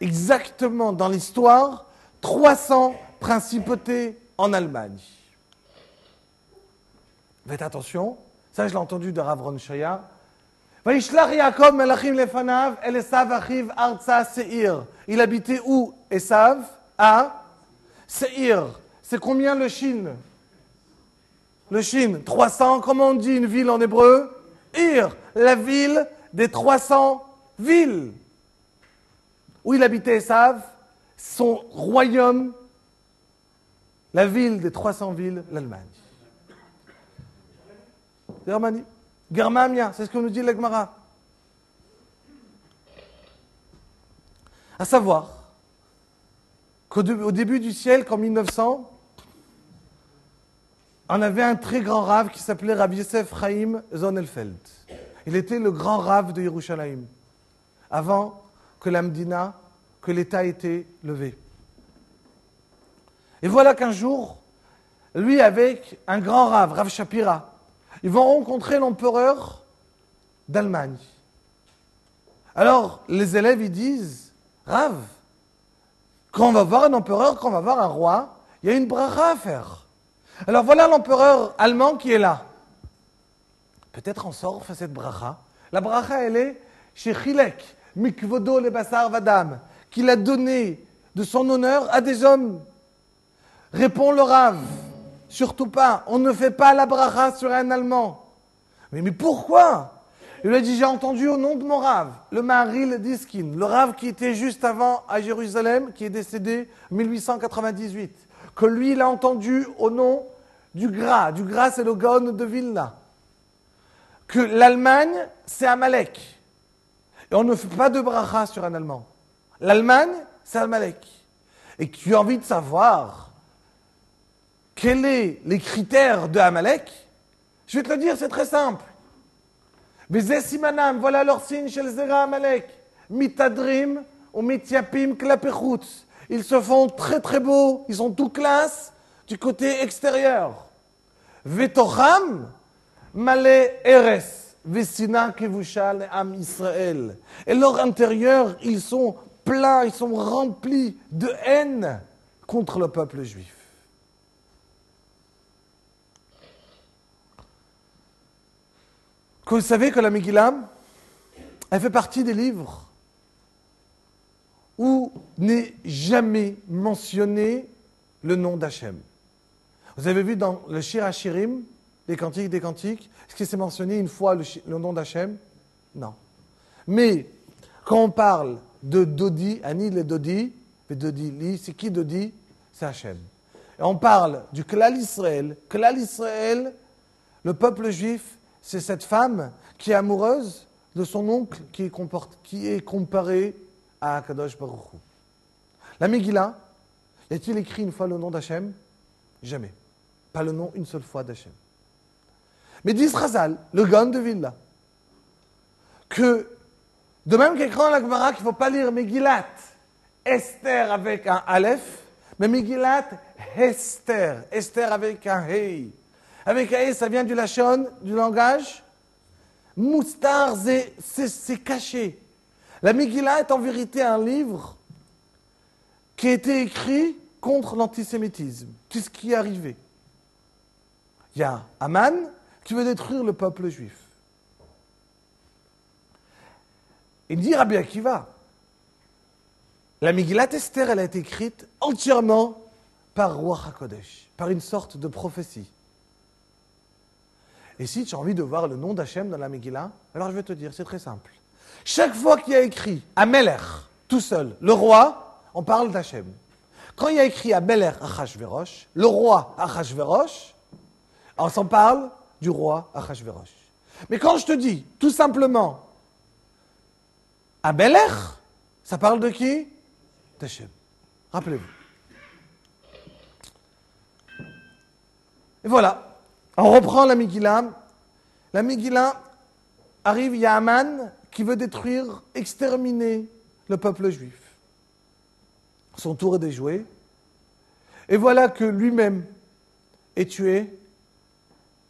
Exactement dans l'histoire, 300 principautés en Allemagne. Faites attention, ça je l'ai entendu de Rav Ron Shaya. Vaishlach Yaakov melachim lefanav el Esav achiv arza Seir. Il habitait où, Esav? À Seir. C'est combien le Chine? Le Chine, 300, comment on dit une ville en hébreu? Ir, la ville des 300 villes. Où il habitait Esav? Son royaume, la ville des 300 villes, l'Allemagne. Germanie. Germania, c'est ce que nous dit l'Agmara. À savoir qu'au début du siècle, en 1900, on avait un très grand rave qui s'appelait Rav Yosef Chaim Sonnenfeld. Il était le grand rave de Yerushalayim, avant que l'Amdina, que l'État ait été levé. Et voilà qu'un jour, lui avec un grand rave, Rav Shapira, ils vont rencontrer l'empereur d'Allemagne. Alors, les élèves, ils disent, Rav, quand on va voir un empereur, quand on va voir un roi, il y a une bracha à faire. Alors voilà l'empereur allemand qui est là. Peut-être on sort fait cette bracha. La bracha, elle est chez Chilek, Mikvodo le Basar Vadam, qu'il a donné de son honneur à des hommes. Répond le Rav. Surtout pas, on ne fait pas la bracha sur un Allemand. Mais pourquoi? Il lui a dit, j'ai entendu au nom de mon Rav, le Maharil Diskin, le Rav qui était juste avant à Jérusalem, qui est décédé en 1898, que lui, il a entendu au nom du Gra. Du Gra, c'est le Gaon de Vilna. Que l'Allemagne, c'est Amalek. Et on ne fait pas de bracha sur un Allemand. L'Allemagne, c'est Amalek. Et tu as envie de savoir quels sont les critères de Amalek? Je vais te le dire, c'est très simple. Bezeh simanam, voilà leur signe chez le Zera Amalek. Mitadrim ou mitiapim klapechutz. Ils se font très très beaux, ils sont tout classe du côté extérieur. Vetocham, malé eres, vesina kevushal am Israël. Et leur intérieur, ils sont pleins, ils sont remplis de haine contre le peuple juif. Vous savez que la Megillah, elle fait partie des livres où n'est jamais mentionné le nom d'Hachem. Vous avez vu dans le Shir HaShirim, les Cantiques des Cantiques, est-ce que c'est mentionné une fois le nom d'Hachem? Non. Mais quand on parle de Dodi, Ani le Dodi, Dodi Li, c'est qui Dodi? c'est Hachem. Et on parle du Klal Israël. Klal Israël, le peuple juif, c'est cette femme qui est amoureuse de son oncle qui est comparé à Akadosh Baruch Hu. La Megillah, y a-t-il écrit une fois le nom d'Hachem? Jamais. Pas le nom une seule fois d'Hachem. Mais dit Razal, le Gaon de Vilna, que de même qu'écrit dans la Gemara qu'il ne faut pas lire Megillat Esther avec un Aleph, mais Megillat Esther, Esther avec un Hei. Avec un Hei, ça vient du Lachon, du langage. Moustar, c'est caché. La Megillah est en vérité un livre qui a été écrit contre l'antisémitisme, tout ce qui est arrivé. Il y a Aman qui veut détruire le peuple juif. Il dit Rabbi Akiva, la Megillat Esther, elle a été écrite entièrement par Ruach HaKodesh, par une sorte de prophétie. Et si tu as envie de voir le nom d'Hachem dans la Megillah, alors je vais te dire, c'est très simple. Chaque fois qu'il y a écrit Amelech, tout seul, le roi, on parle d'Hachem. Quand il y a écrit Amelech Achashverosh, le roi Achashverosh, on s'en parle du roi Achashverosh. Mais quand je te dis, tout simplement, Amelech, ça parle de qui? D'Hachem. Rappelez-vous. Et voilà. On reprend la Megillah. La Megillah arrive, il y a Aman qui veut détruire, exterminer le peuple juif. Son tour est déjoué. Et voilà que lui-même est tué.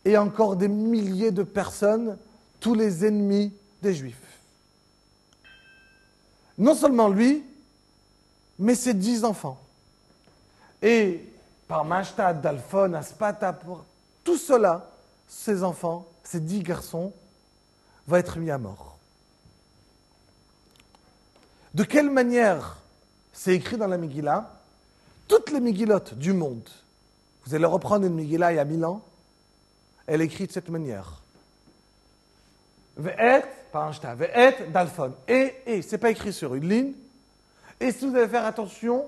Et encore des milliers de personnes, tous les ennemis des Juifs. Non seulement lui, mais ses 10 enfants. Et par Mashtad, Dalphon, Aspata, tout cela, ces enfants, ces 10 garçons, vont être mis à mort. De quelle manière c'est écrit dans la Megillah? Toutes les Megillotes du monde, vous allez reprendre une Megillah il y a 1000 ans, elle est écrite de cette manière. Ve'et, par Einstein, Ve'et, Dalphon. Et, c'est pas écrit sur une ligne. Et si vous allez faire attention,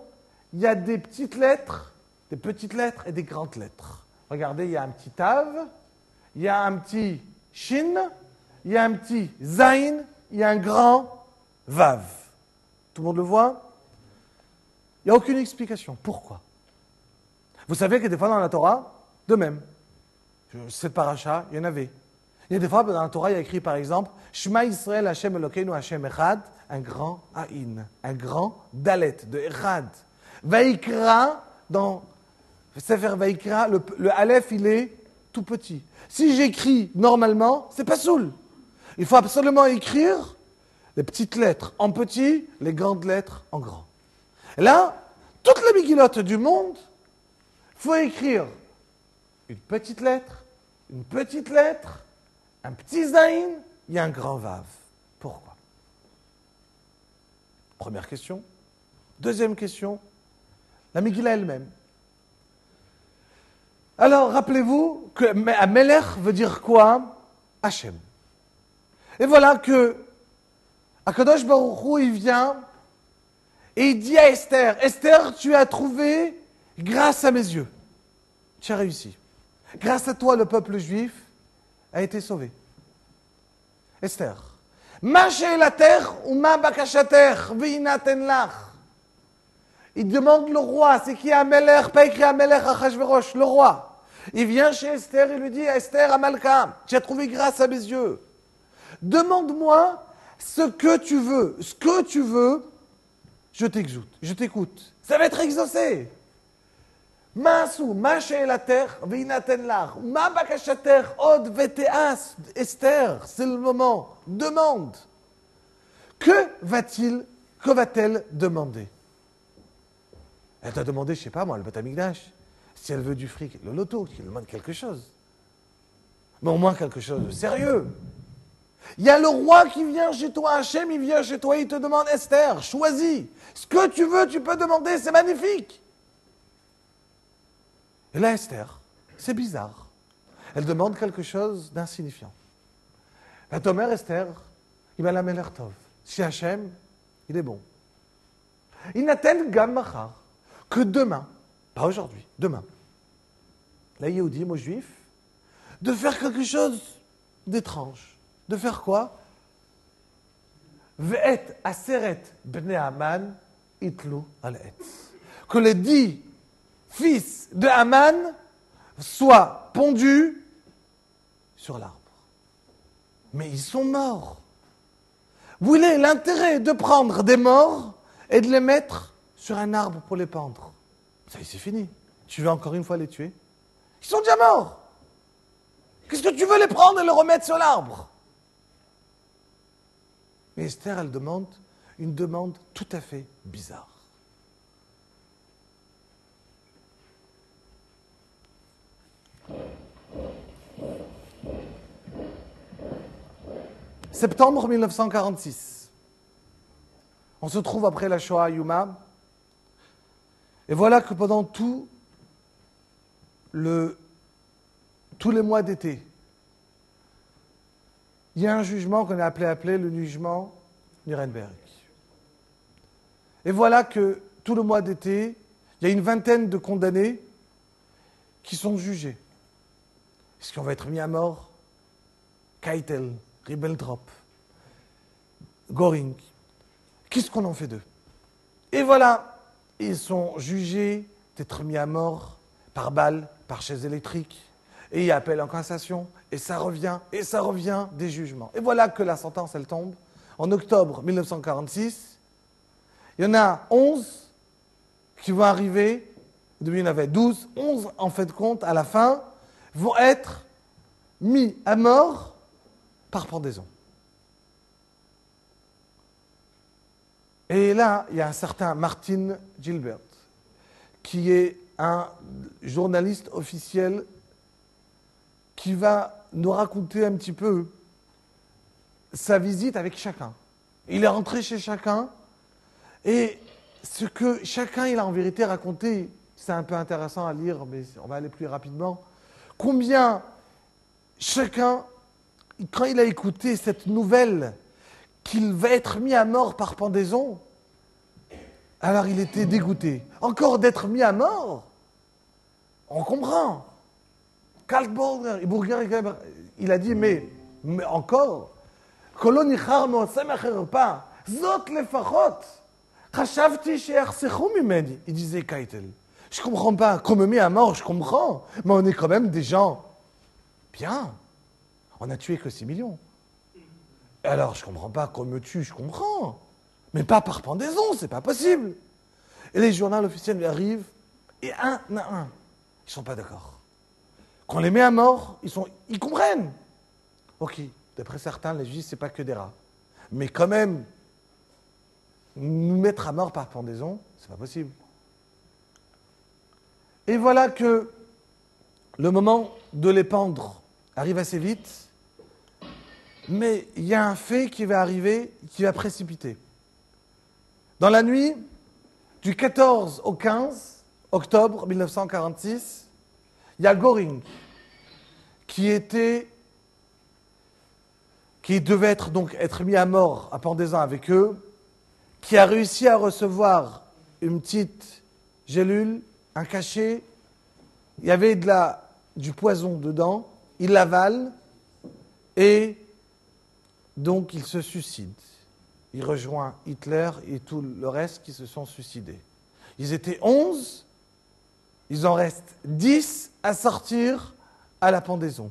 il y a des petites lettres et des grandes lettres. Regardez, il y a un petit Tav, il y a un petit Shin, il y a un petit Zain, il y a un grand Vav. Tout le monde le voit? Il n'y a aucune explication. Pourquoi? Vous savez que des fois dans la Torah, de même, cette paracha, il y en avait. Il y a des fois dans la Torah, il y a écrit par exemple Shema Yisrael Hashem Elokeinu Hashem Echad, un grand Aïn, un grand Dalet de Echad. Vaikra, dans Sefer Vaikra, le Aleph, il est tout petit. Si j'écris normalement, c'est pas soul. Il faut absolument écrire les petites lettres en petit, les grandes lettres en grand. Et là, toutes les Megillotes du monde, il faut écrire une petite lettre, un petit Zain, il y a un grand Vav. Pourquoi? Première question. Deuxième question, la Megillah elle-même. Alors, rappelez-vous que Amelech veut dire quoi? Hachem. Et voilà que Akadosh Baruch Hu, il vient et il dit à Esther, Esther, tu as trouvé grâce à mes yeux. Tu as réussi. Grâce à toi, le peuple juif a été sauvé. Esther. Ma she'elater ou ma bakashater v'inaten lach. Il demande le roi, c'est qui Amelech, pas écrit Amelech Achashverosh, le roi. Il vient chez Esther et lui dit, Esther Amalka, tu as trouvé grâce à mes yeux. Demande-moi ce que tu veux, je t'écoute. Ça va être exaucé. Masu, ma she'elater v'inaten lach, ma bakashater od veteas. Esther, c'est le moment. Demande. Que va-t-elle demander? Elle t'a demandé, je ne sais pas moi, le Beth Amikdash. Si elle veut du fric, le loto, qu'il demande quelque chose. Mais au moins quelque chose de sérieux. Il y a le roi qui vient chez toi, Hachem, il vient chez toi, il te demande, Esther, choisis. Ce que tu veux, tu peux demander, c'est magnifique. Et là, Esther, c'est bizarre. Elle demande quelque chose d'insignifiant. La Tomer, Esther, il va la Meler Tov. Si Hachem, il est bon. Il n'attend gam machar que demain, pas aujourd'hui, demain, la Yehoudim aux Juifs, de faire quelque chose d'étrange. De faire quoi? Ve'et aseret bnei Haman itlu al etz. Que les 10 fils de Haman soient pondus sur l'arbre. Mais ils sont morts. Vous voyez l'intérêt de prendre des morts et de les mettre sur un arbre pour les pendre. Ça y est, c'est fini. Tu veux encore une fois les tuer? Ils sont déjà morts. Qu'est-ce que tu veux les prendre et les remettre sur l'arbre? Mais Esther, elle demande une demande tout à fait bizarre. Septembre 1946. On se trouve après la Shoah à Yuma. Et voilà que pendant tous les mois d'été, il y a un jugement qu'on a appelé le jugement Nuremberg. Et voilà que tout le mois d'été, il y a une vingtaine de condamnés qui sont jugés. Est-ce qu'on va être mis à mort? Keitel, Ribbentrop, Göring. Qu'est-ce qu'on en fait d'eux? Et voilà, ils sont jugés d'être mis à mort par balle, par chaise électrique. Et il y a appel en cassation, et ça revient des jugements. Et voilà que la sentence, elle tombe. En octobre 1946, il y en a 11 qui vont arriver, au début il y en avait 12, 11 en fait de compte, à la fin, vont être mis à mort par pendaison. Et là, il y a un certain Martin Gilbert, qui est un journaliste officiel qui va nous raconter un petit peu sa visite avec chacun. Il est rentré chez chacun, et ce que chacun il a en vérité raconté, c'est un peu intéressant à lire, mais on va aller plus rapidement. Combien chacun, quand il a écouté cette nouvelle qu'il va être mis à mort par pendaison, alors il était dégoûté. Encore d'être mis à mort, on comprend. Karl Burger, il a dit, mais encore, il disait Keitel, je comprends pas, qu'on me met à mort, je comprends, mais on est quand même des gens bien. On n'a tué que 6 millions. Alors, je comprends pas qu'on me tue, je comprends. Mais pas par pendaison, c'est pas possible. Et les journaux officiels arrivent, et un à un, ils sont pas d'accord. Quand on les met à mort, ils comprennent. Ok, d'après certains, les juifs, c'est pas que des rats. Mais quand même, nous mettre à mort par pendaison, c'est pas possible. Et voilà que le moment de les pendre arrive assez vite, mais il y a un fait qui va arriver, qui va précipiter. Dans la nuit du 14 au 15 octobre 1946, il y a Göring qui devait être mis à mort à pendaison avec eux, qui a réussi à recevoir une petite gélule, un cachet, il y avait du poison dedans, il l'avale et donc il se suicide. Il rejoint Hitler et tout le reste qui se sont suicidés. Ils étaient 11, il en reste 10 à sortir à la pendaison.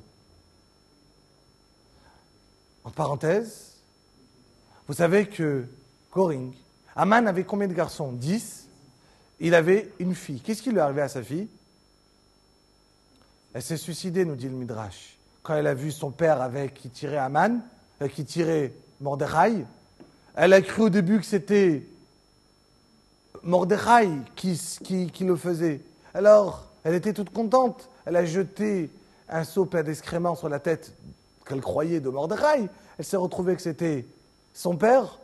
En parenthèse, vous savez que Göring, Haman avait combien de garçons? 10. Il avait une fille. Qu'est-ce qui lui est arrivé à sa fille? Elle s'est suicidée, nous dit le Midrash. Quand elle a vu son père qui tirait Haman, qui tirait Mordechai, elle a cru au début que c'était Mordechai qui le faisait. Alors, elle était toute contente. Elle a jeté un seau plein d'excréments sur la tête qu'elle croyait de Mordechai. Elle s'est retrouvée que c'était son père.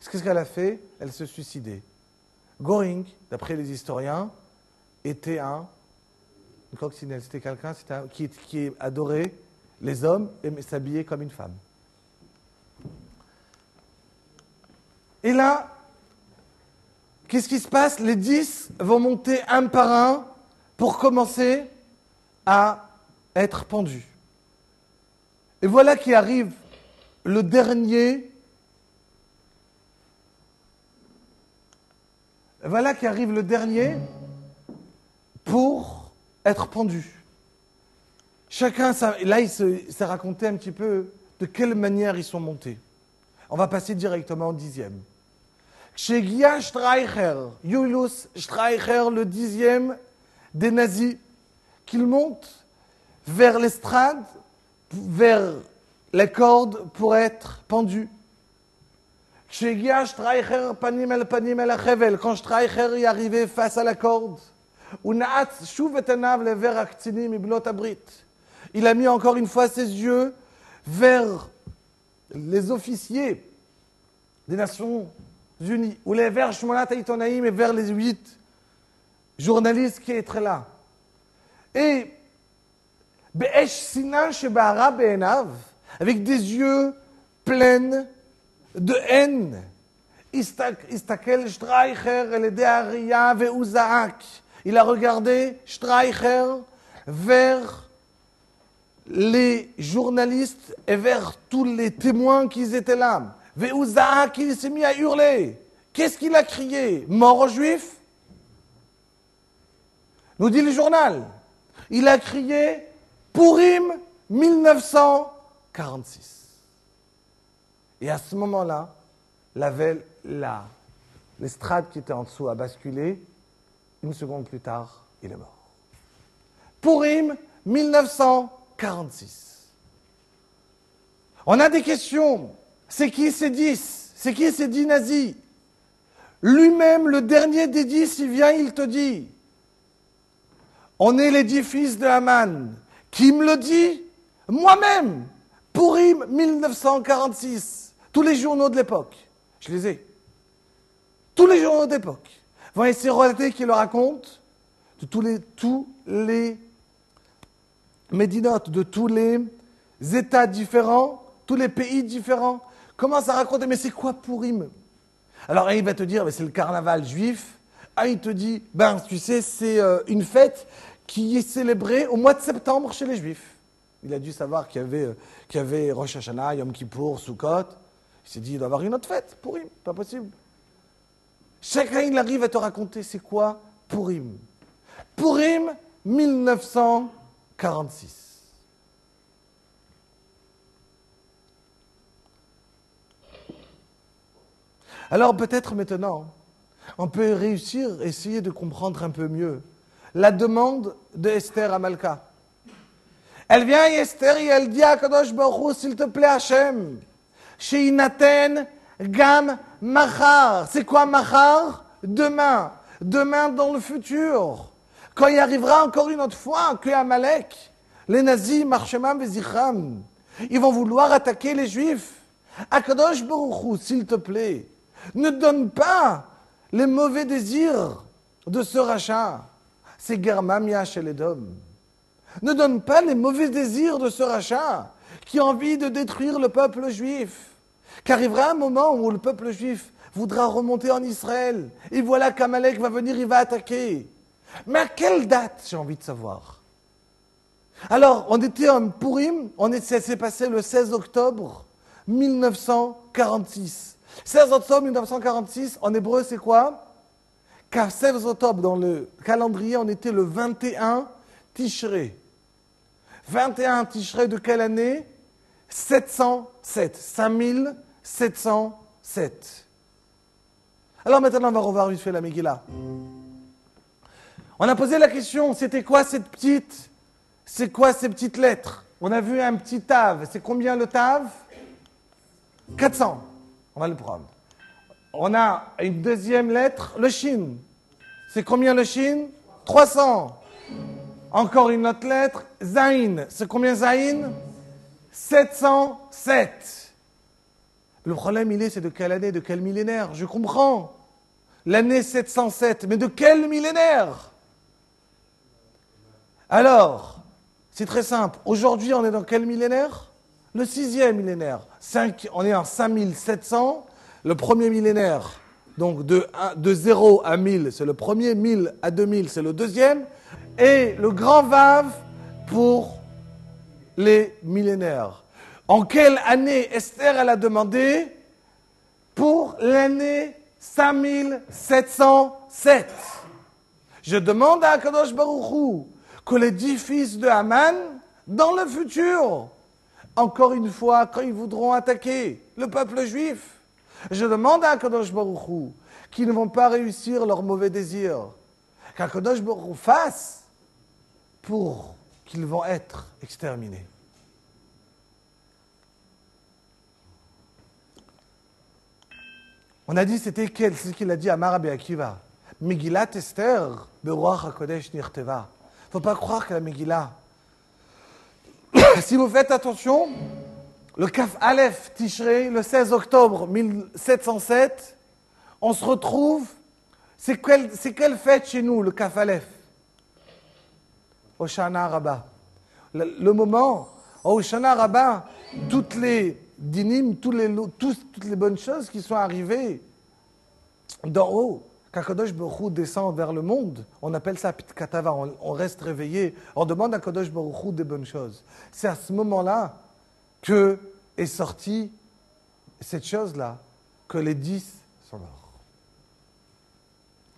Qu'est-ce qu'elle a fait? Elle se suicidait. Göring, d'après les historiens, était une coccinelle. C'était quelqu'un qui adorait les hommes et s'habillait comme une femme. Et là, qu'est-ce qui se passe? Les 10 vont monter un par un pour commencer à être pendu. Et voilà qui arrive le dernier. Voilà qui arrive le dernier pour être pendu. Chacun, là, il s'est raconté un petit peu de quelle manière ils sont montés. On va passer directement au 10e. Kshegia Streicher, Julius Streicher, le 10e des nazis, qu'il monte vers l'estrade, vers les cordes pour être pendu. Kshegia Streicher, panim el achevel, quand Streicher est arrivé face à la corde, Unaat shuv etanav lever aktinim iblot abrit. Il a mis encore une fois ses yeux vers les officiers des Nations Unies, ou les vers Shmonat Haïtonaïm et vers les 8 journalistes qui étaient là. Et Be'esh Sinan Shebahara Be'enav, avec des yeux pleins de haine, Istakel Streicher el De'aria ve'uzaak. Il a regardé Streicher vers les journalistes et vers tous les témoins qui étaient là. Ve'uzaak, il s'est mis à hurler. Qu'est-ce qu'il a crié? Mort aux Juifs? Nous dit le journal. Il a crié Purim 1946. Et à ce moment-là, l'estrade qui était en dessous a basculé. Une seconde plus tard, il est mort. Purim 1946. On a des questions. C'est qui ces 10? C'est qui ces 10 nazis? Lui-même, le dernier des 10, il vient, il te dit on est les 10 fils de Haman. Qui me le dit? Moi-même. Purim 1946. Tous les journaux de l'époque. Je les ai. Tous les journaux d'époque vont essayer de relater qui le racontent de tous les médinotes, de tous les États différents, tous les pays différents. Commence à raconter, mais c'est quoi Purim? Alors, un, il va te dire, mais c'est le carnaval juif. Un, il te dit, tu sais, c'est une fête qui est célébrée au mois de septembre chez les juifs. Il a dû savoir qu'il y avait Rosh Hashanah, Yom Kippour, Sukkot. Il s'est dit, il doit y avoir une autre fête, Purim, pas possible. Chacun, il arrive à te raconter c'est quoi Purim. Purim 1946. Alors peut-être maintenant, on peut essayer de comprendre un peu mieux la demande de Esther à Malka. Elle vient à Esther et elle dit à Kadosh Baruch Hu, s'il te plaît Hachem, Sheinaten Gam Machar. C'est quoi Machar? Demain. Demain dans le futur. Quand il arrivera encore une autre fois que Amalek, les nazis, Marshemam et Zichram, ils vont vouloir attaquer les juifs. Akadosh Baruch Hu, s'il te plaît, ne donne pas les mauvais désirs de ce rachat. C'est Germamia chez les Dom. Ne donne pas les mauvais désirs de ce rachat qui a envie de détruire le peuple juif. Qu'arrivera un moment où le peuple juif voudra remonter en Israël. Et voilà qu'Amalek va venir, il va attaquer. Mais à quelle date, j'ai envie de savoir? Alors, on était en Purim, ça s'est passé le 16 octobre 1946. 16 octobre 1946, en hébreu, c'est quoi? Car 16 octobre, dans le calendrier, on était le 21 Tishré. 21 Tishré de quelle année? 707. 5707. Alors maintenant, on va revoir vite fait la Megillah. On a posé la question, c'est quoi ces petites lettres? On a vu un petit tav. C'est combien le tav? 400. On va le prendre. On a une deuxième lettre, le shin. C'est combien le shin? 300. Encore une autre lettre, zain. C'est combien zain? 707. Le problème, c'est de quelle année, de quel millénaire? Je comprends. L'année 707, mais de quel millénaire? Alors, c'est très simple. Aujourd'hui, on est dans quel millénaire? Le 6e millénaire. On est en 5700. Le premier millénaire, donc de 0 à 1000, c'est le premier. 1000 à 2000, c'est le deuxième. et le grand Vav pour les millénaires. En quelle année Esther elle a demandé? Pour l'année 5707. Je demande à Akadosh Baruch Hu que les 10 fils de Haman, dans le futur, encore une fois, quand ils voudront attaquer le peuple juif, je demande à Akadosh Baruch Hu qu'ils ne vont pas réussir leurs mauvais désirs, qu'Akadosh Baruch Hu fasse pour qu'ils vont être exterminés. On a dit, c'était quel? C'est ce qu'il a dit à Rabbi Akiva. Megillat Esther, Beruach HaKodesh Nirteva. Il ne faut pas croire que la Megillah. Si vous faites attention, le Kaf Aleph Tishrei, le 16 octobre 1707, on se retrouve. C'est quelle fête chez nous, le Kaf Aleph? Hoshana Rabbah. Le moment, au Hoshana Rabbah, toutes les dinim, toutes les bonnes choses qui sont arrivées d'en haut, qu'Akadosh Baruch Hu descend vers le monde, on appelle ça Pitkatava, on reste réveillé, on demande à Kadosh Baruch Hu des bonnes choses. C'est à ce moment-là que est sortie cette chose-là, que les 10 sont morts.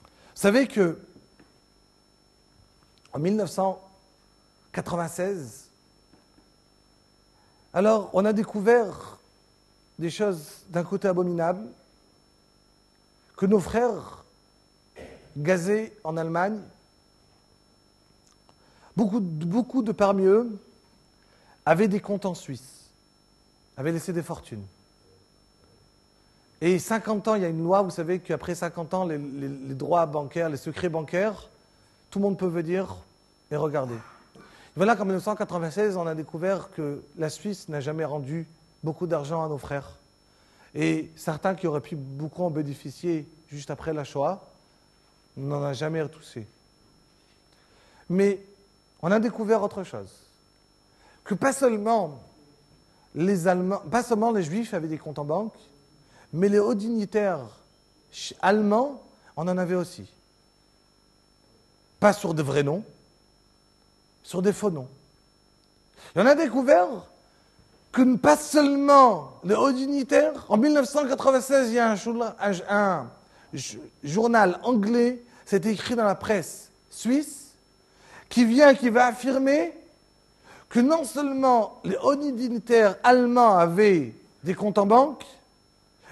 Vous savez que en 1996, alors on a découvert des choses d'un côté abominable, que nos frères gazés en Allemagne, beaucoup de parmi eux avaient des comptes en Suisse, avaient laissé des fortunes. Et 50 ans, il y a une loi, vous savez qu'après 50 ans, les droits bancaires, les secrets bancaires, tout le monde peut venir et regarder. Voilà qu'en 1996, on a découvert que la Suisse n'a jamais rendu beaucoup d'argent à nos frères. Et certains qui auraient pu beaucoup en bénéficier juste après la Shoah, n'en a jamais retouché. Mais on a découvert autre chose. Que pas seulement les Allemands, pas seulement les Juifs avaient des comptes en banque, mais les hauts dignitaires allemands, on en avait aussi. Pas sur de vrais noms, sur des faux noms. Et on a découvert que pas seulement les hauts dignitaires, en 1996, il y a un journal anglais, c'est écrit dans la presse suisse, qui va affirmer que non seulement les hauts dignitaires allemands avaient des comptes en banque,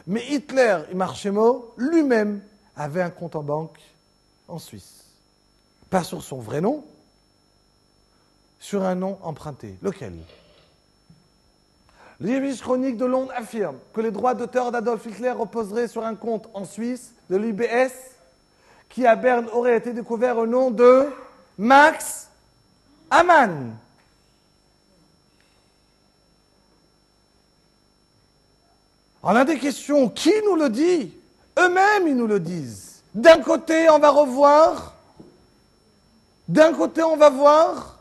mais Hitler, Imarchemo, lui-même avait un compte en banque en Suisse. Pas sur son vrai nom, sur un nom emprunté. Lequel? L'Yiddish Chronique de Londres affirme que les droits d'auteur d'Adolf Hitler reposeraient sur un compte en Suisse de l'UBS qui à Berne aurait été découvert au nom de Max Amann. On a des questions. Qui nous le dit? Eux-mêmes, ils nous le disent. D'un côté, on va voir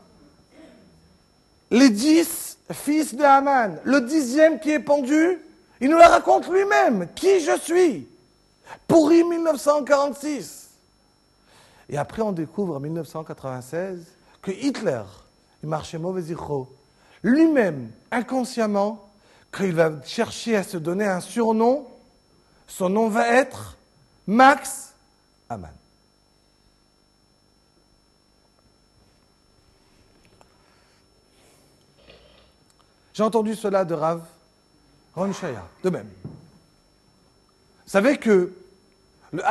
les 10 fils de Haman. Le 10e qui est pendu, il nous la raconte lui-même. Qui je suis? Pourri 1946. Et après, on découvre en 1996 que Hitler, il marchait mauvais zichro, lui-même, inconsciemment, quand il va chercher à se donner un surnom, son nom va être Max Amann. J'ai entendu cela de Rav Ron Shaya, de même. Vous savez que le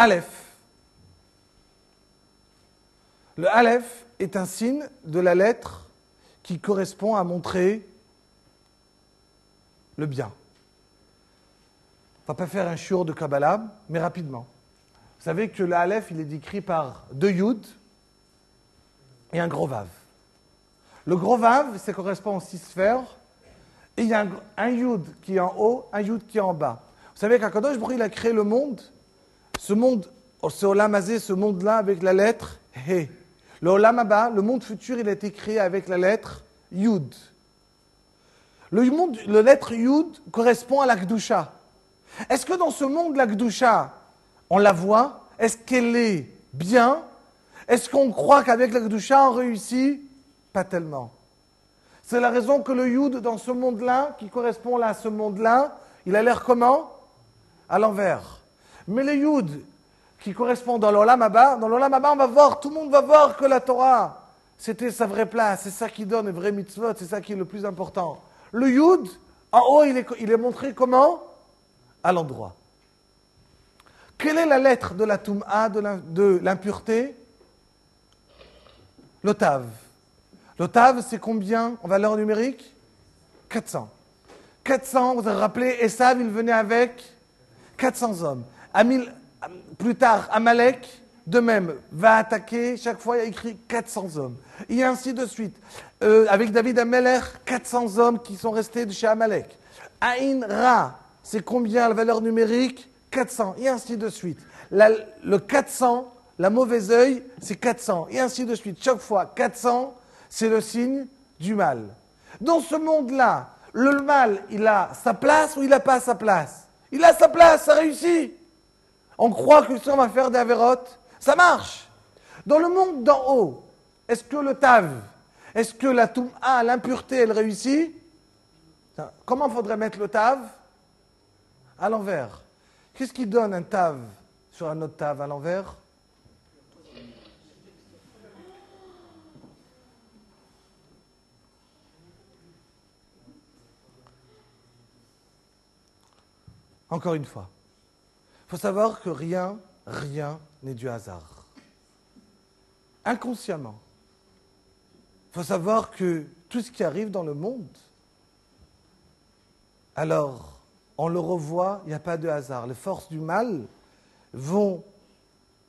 Aleph est un signe de la lettre qui correspond à montrer le bien. On ne va pas faire un shiur de Kabbalah, mais rapidement. Vous savez que le Aleph, il est décrit par 2 Yud et un gros Vav. Le gros Vav, ça correspond aux 6 sphères, et il y a un Yud qui est en haut, un Yud qui est en bas. Vous savez qu'Akadosh Baruch Hu, il a créé le monde, ce Olam Hazé, ce monde-là, avec la lettre He. Le Olam Haba, le monde futur, il a été créé avec la lettre Yud. Le lettre Yud correspond à la Kedusha. Est-ce que dans ce monde, la Kedusha, on la voit? Est-ce qu'elle est bien? Est-ce qu'on croit qu'avec la Kedusha, on réussit? Pas tellement. C'est la raison que le Yud, dans ce monde-là, qui correspond là à ce monde-là, il a l'air comment? À l'envers. Mais le Yud, qui correspond dans l'Olam Haba, on va voir, tout le monde va voir que la Torah, c'était sa vraie place, c'est ça qui donne les vrais mitzvot, c'est ça qui est le plus important. Le Yud, en haut, il est montré comment? À l'endroit. Quelle est la lettre de la Toum'a, de l'impureté? Le Tav. Le Tav, c'est combien en valeur numérique? 400. 400, vous avez rappelé, Esav, il venait avec 400 hommes. Plus tard, Amalek, de même, va attaquer, chaque fois il y a écrit 400 hommes. Et ainsi de suite. Avec David Ameler, 400 hommes qui sont restés de chez Amalek. Aïn Ra, c'est combien la valeur numérique? 400, et ainsi de suite. Le 400, la mauvaise œil, c'est 400, et ainsi de suite. Chaque fois, 400, c'est le signe du mal. Dans ce monde-là, le mal, il a sa place ou il n'a pas sa place? Il a sa place, ça réussit. On croit que si on va faire des avérotes, ça marche. Dans le monde d'en haut, est-ce que le tav, est-ce que la toum'a, l'impureté, elle réussit? Comment faudrait mettre le tav? À l'envers. Qu'est-ce qui donne un tav sur un autre tav à l'envers? Encore une fois, il faut savoir que rien n'est du hasard. Inconsciemment, il faut savoir que tout ce qui arrive dans le monde, alors on le revoit, il n'y a pas de hasard. Les forces du mal vont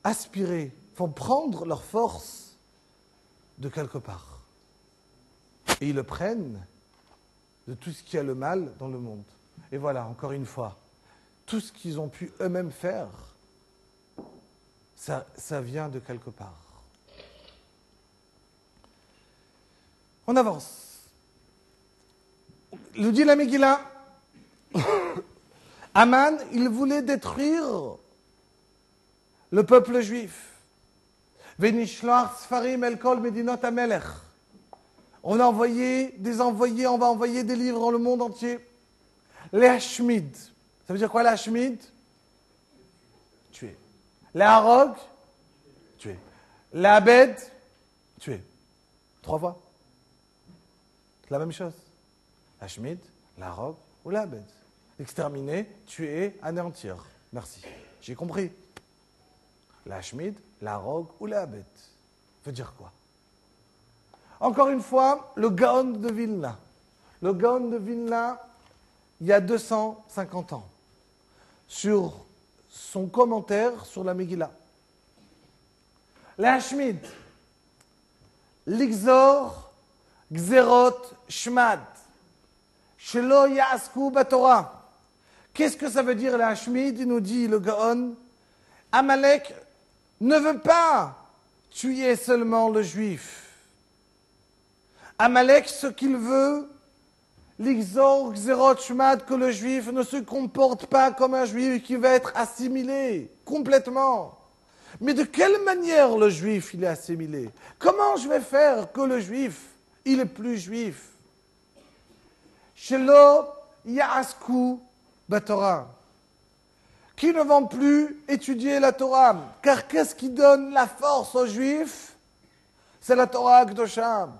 aspirer, vont prendre leur force de quelque part. Et ils le prennent de tout ce qui a le mal dans le monde. Et voilà, encore une fois, tout ce qu'ils ont pu eux-mêmes faire, ça vient de quelque part. On avance. Le dit la Megillah, Aman, il voulait détruire le peuple juif. Venishloach Sfarim el kol medinot hamelech. On a envoyé des envoyés, on va envoyer des livres dans le monde entier. Les Hashmid. Ça veut dire quoi, les Hashmid? Tuer. Les Harog? Tuer. Les Abed? Tuer. 3 fois. C'est la même chose. Hashmid, l'Harog ou l'Abed. Exterminer, tuer, anéantir. Merci. J'ai compris. L'Hashmid, l'Harog ou l'Abed. Ça veut dire quoi? Encore une fois, le Gaon de Vilna. Le Gaon de Vilna, il y a 250 ans, sur son commentaire sur la Megillah. L'Hashmid, l'Ixor, Gzerot, Shmad, Shelo Ya'asku Batorah. Qu'est-ce que ça veut dire l'Hashmid? Il nous dit le Gaon, Amalek ne veut pas tuer seulement le juif. Amalek, ce qu'il veut, l'Ixor, Xerot, Shmad, que le juif ne se comporte pas comme un juif qui va être assimilé complètement. Mais de quelle manière le juif il est assimilé? Comment je vais faire que le juif, il est plus juif? Shelo Ya'asku Batorah. Qui ne vont plus étudier la Torah. Car qu'est-ce qui donne la force aux juifs? C'est la Torah Kedoshah.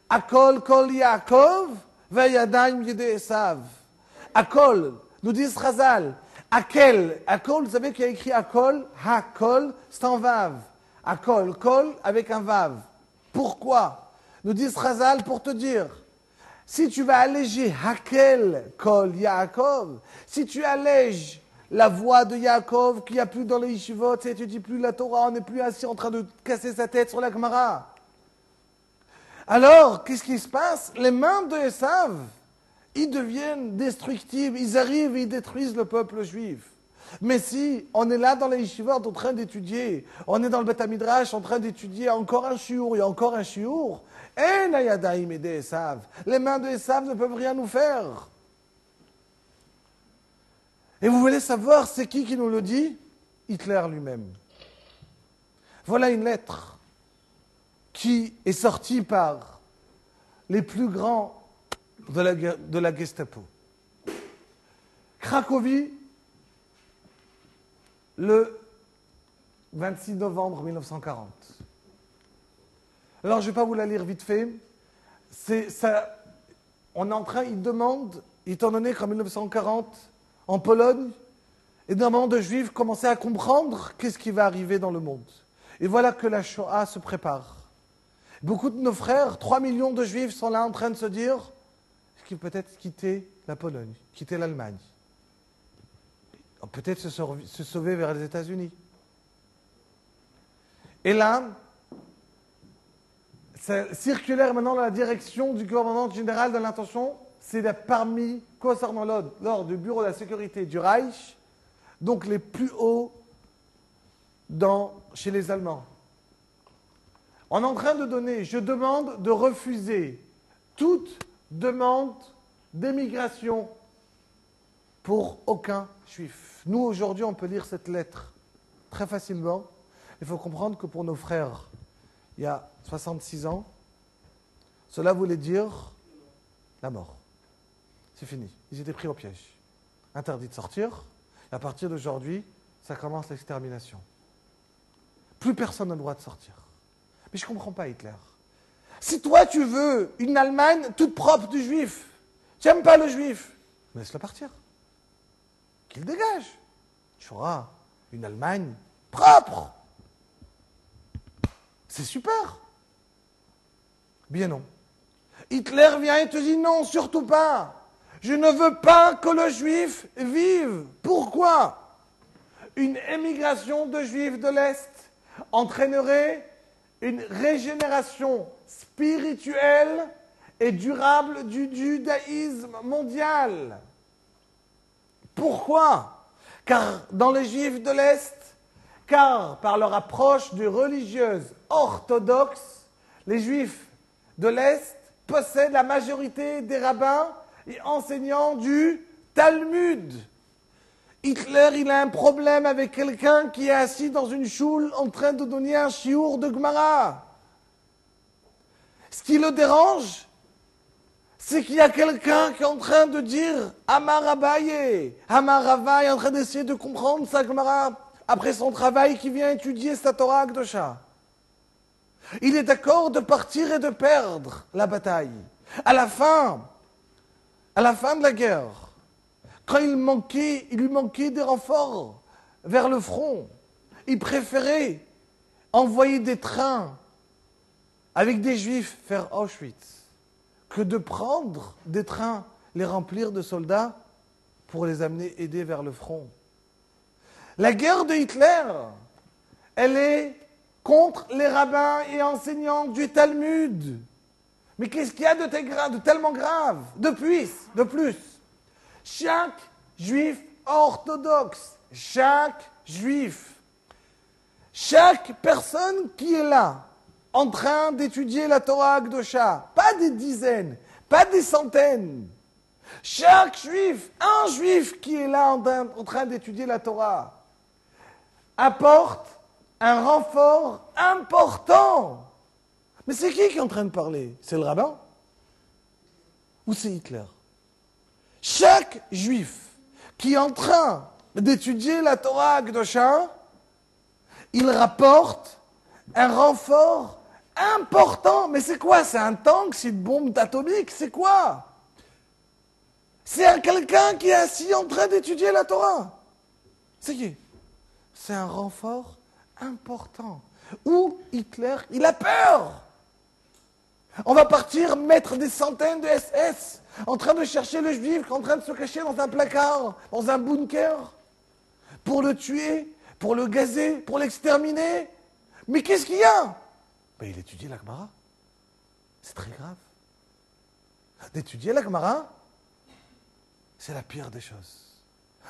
Akol kol Yaakov, vayadayim yedei Esav. Akol, nous dit Chazal. Akol, vous savez qu'il y a écrit Akol, Hakol, c'est en vav. Akol, kol avec un vav. Pourquoi? Nous dit Chazal pour te dire, si tu vas alléger Hakel kol Yaakov, si tu allèges la voix de Yaakov qu'il n'y a plus dans les yeshivot, tu ne dis plus la Torah, on n'est plus assis en train de casser sa tête sur la Gemara. Alors, qu'est-ce qui se passe? Les mains de Esav, ils deviennent destructibles, ils arrivent et ils détruisent le peuple juif. Mais si on est là dans les yeshivot en train d'étudier, on est dans le Beth Midrash en train d'étudier encore un shiur et encore un shiur, les mains de Esav ne peuvent rien nous faire. Et vous voulez savoir c'est qui nous le dit? Hitler lui-même. Voilà une lettre qui est sorti par les plus grands de la Gestapo. Cracovie, le 26 novembre 1940. Alors, je ne vais pas vous la lire vite fait. C'est ça. On est en train, il demande, étant donné qu'en 1940, en Pologne, énormément de Juifs commençaient à comprendre qu'est-ce qui va arriver dans le monde. Et voilà que la Shoah se prépare. Beaucoup de nos frères, 3 millions de Juifs, sont là en train de se dire qu'ils vont peut-être quitter la Pologne, quitter l'Allemagne. Peut-être se sauver vers les États-Unis. Et là, c'est circulaire maintenant dans la direction du gouvernement général de l'intention, c'est parmi, concernant l'ordre du Bureau de la sécurité du Reich, donc les plus hauts chez les Allemands. On est en train de donner, je demande de refuser toute demande d'émigration pour aucun Juif. Nous, aujourd'hui, on peut lire cette lettre très facilement. Il faut comprendre que pour nos frères, il y a 66 ans, cela voulait dire la mort. C'est fini. Ils étaient pris au piège. Interdit de sortir. Et à partir d'aujourd'hui, ça commence l'extermination. Plus personne n'a le droit de sortir. Mais je ne comprends pas Hitler. Si toi, tu veux une Allemagne toute propre du juif, tu n'aimes pas le juif, laisse-le partir. Qu'il dégage. Tu auras une Allemagne propre. C'est super. Bien non. Hitler vient et te dit non, surtout pas. Je ne veux pas que le juif vive. Pourquoi? Une émigration de juifs de l'Est entraînerait une régénération spirituelle et durable du judaïsme mondial. Pourquoi? Car dans les Juifs de l'Est, car par leur approche de religieuse orthodoxe, les Juifs de l'Est possèdent la majorité des rabbins et enseignants du Talmud. Hitler, il a un problème avec quelqu'un qui est assis dans une choule en train de donner un chiour de Gemara. Ce qui le dérange, c'est qu'il y a quelqu'un qui est en train de dire Amar Abaye. Amar Rava est en train d'essayer de comprendre sa Gemara après son travail qui vient étudier sa Torah Akdosha. Il est d'accord de partir et de perdre la bataille. À la fin de la guerre, quand il lui manquait des renforts vers le front, il préférait envoyer des trains avec des Juifs vers Auschwitz que de prendre des trains, les remplir de soldats pour les amener aider vers le front. La guerre de Hitler, elle est contre les rabbins et enseignants du Talmud. Mais qu'est-ce qu'il y a de tellement grave? De plus, chaque juif orthodoxe, chaque personne qui est là, en train d'étudier la Torah Akdosha, pas des dizaines, pas des centaines, chaque juif, un juif qui est là en train d'étudier la Torah, apporte un renfort important. Mais c'est qui est en train de parler? C'est le rabbin? Ou c'est Hitler? Chaque juif qui est en train d'étudier la Torah Akdosha, il rapporte un renfort important. Mais c'est quoi? C'est un tank? C'est une bombe atomique? C'est quoi? C'est quelqu'un qui est assis en train d'étudier la Torah. C'est qui? C'est un renfort important. Où Hitler, il a peur. On va partir mettre des centaines de SS en train de chercher le juif, en train de se cacher dans un placard, dans un bunker, pour le tuer, pour le gazer, pour l'exterminer. Mais qu'est-ce qu'il y a? Ben, il étudie la Gemara. C'est très grave. D'étudier la Gemara, c'est la pire des choses.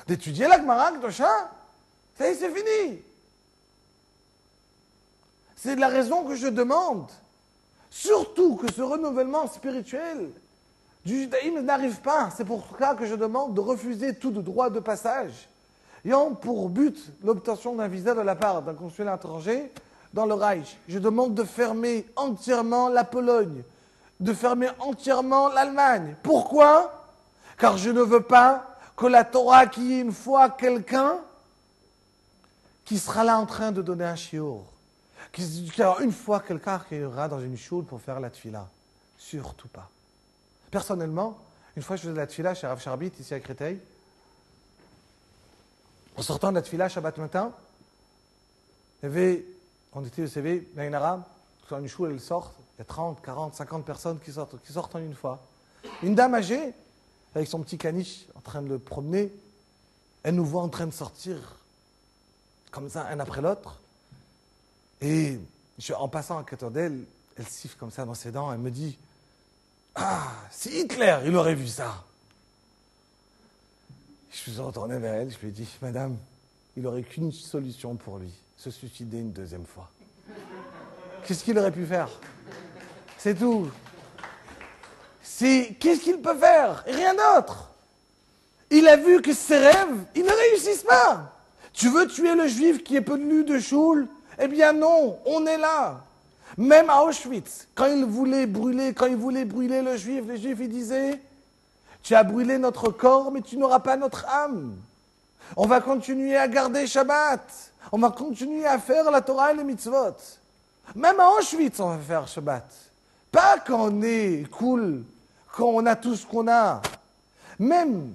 D'étudier la Gemara, Akdosha, ça y est, c'est fini. C'est de la raison que je demande, surtout que ce renouvellement spirituel du judaïsme n'arrive pas. C'est pour ça que je demande de refuser tout droit de passage, ayant pour but l'obtention d'un visa de la part d'un consulat étranger, dans le Reich. Je demande de fermer entièrement la Pologne, de fermer entièrement l'Allemagne. Pourquoi? Car je ne veux pas que la Torah, qu'il y ait une fois quelqu'un qui sera là en train de donner un shiur. Qu'il y aura une fois quelqu'un qui ira dans une choule pour faire la tfila. Surtout pas. Personnellement, une fois je faisais la tfila chez Rav Sharbit, ici à Créteil, en sortant de la tfila, Shabbat matin, on était, vous savez, dans une arabe, quand une choule elle sort, il y a 30, 40, 50 personnes qui sortent en une fois. Une dame âgée, avec son petit caniche, en train de le promener, elle nous voit en train de sortir, comme ça, un après l'autre. Et en passant à côté d'elle, elle siffle comme ça dans ses dents, elle me dit « Ah, si Hitler, il aurait vu ça !» Je suis retourné vers elle, je lui ai dit « Madame, il n'aurait qu'une solution pour lui, se suicider une deuxième fois. » Qu'est-ce qu'il aurait pu faire? C'est tout. Qu'est-ce qu'il peut faire? Rien d'autre. Il a vu que ses rêves, ils ne réussissent pas. Tu veux tuer le juif qui est venu de Choule? Eh bien non, on est là. Même à Auschwitz, quand ils voulaient brûler le juif, les juifs ils disaient « Tu as brûlé notre corps, mais tu n'auras pas notre âme. On va continuer à garder Shabbat. On va continuer à faire la Torah et les mitzvot. Même à Auschwitz, on va faire Shabbat. Pas quand on est cool, quand on a tout ce qu'on a. Même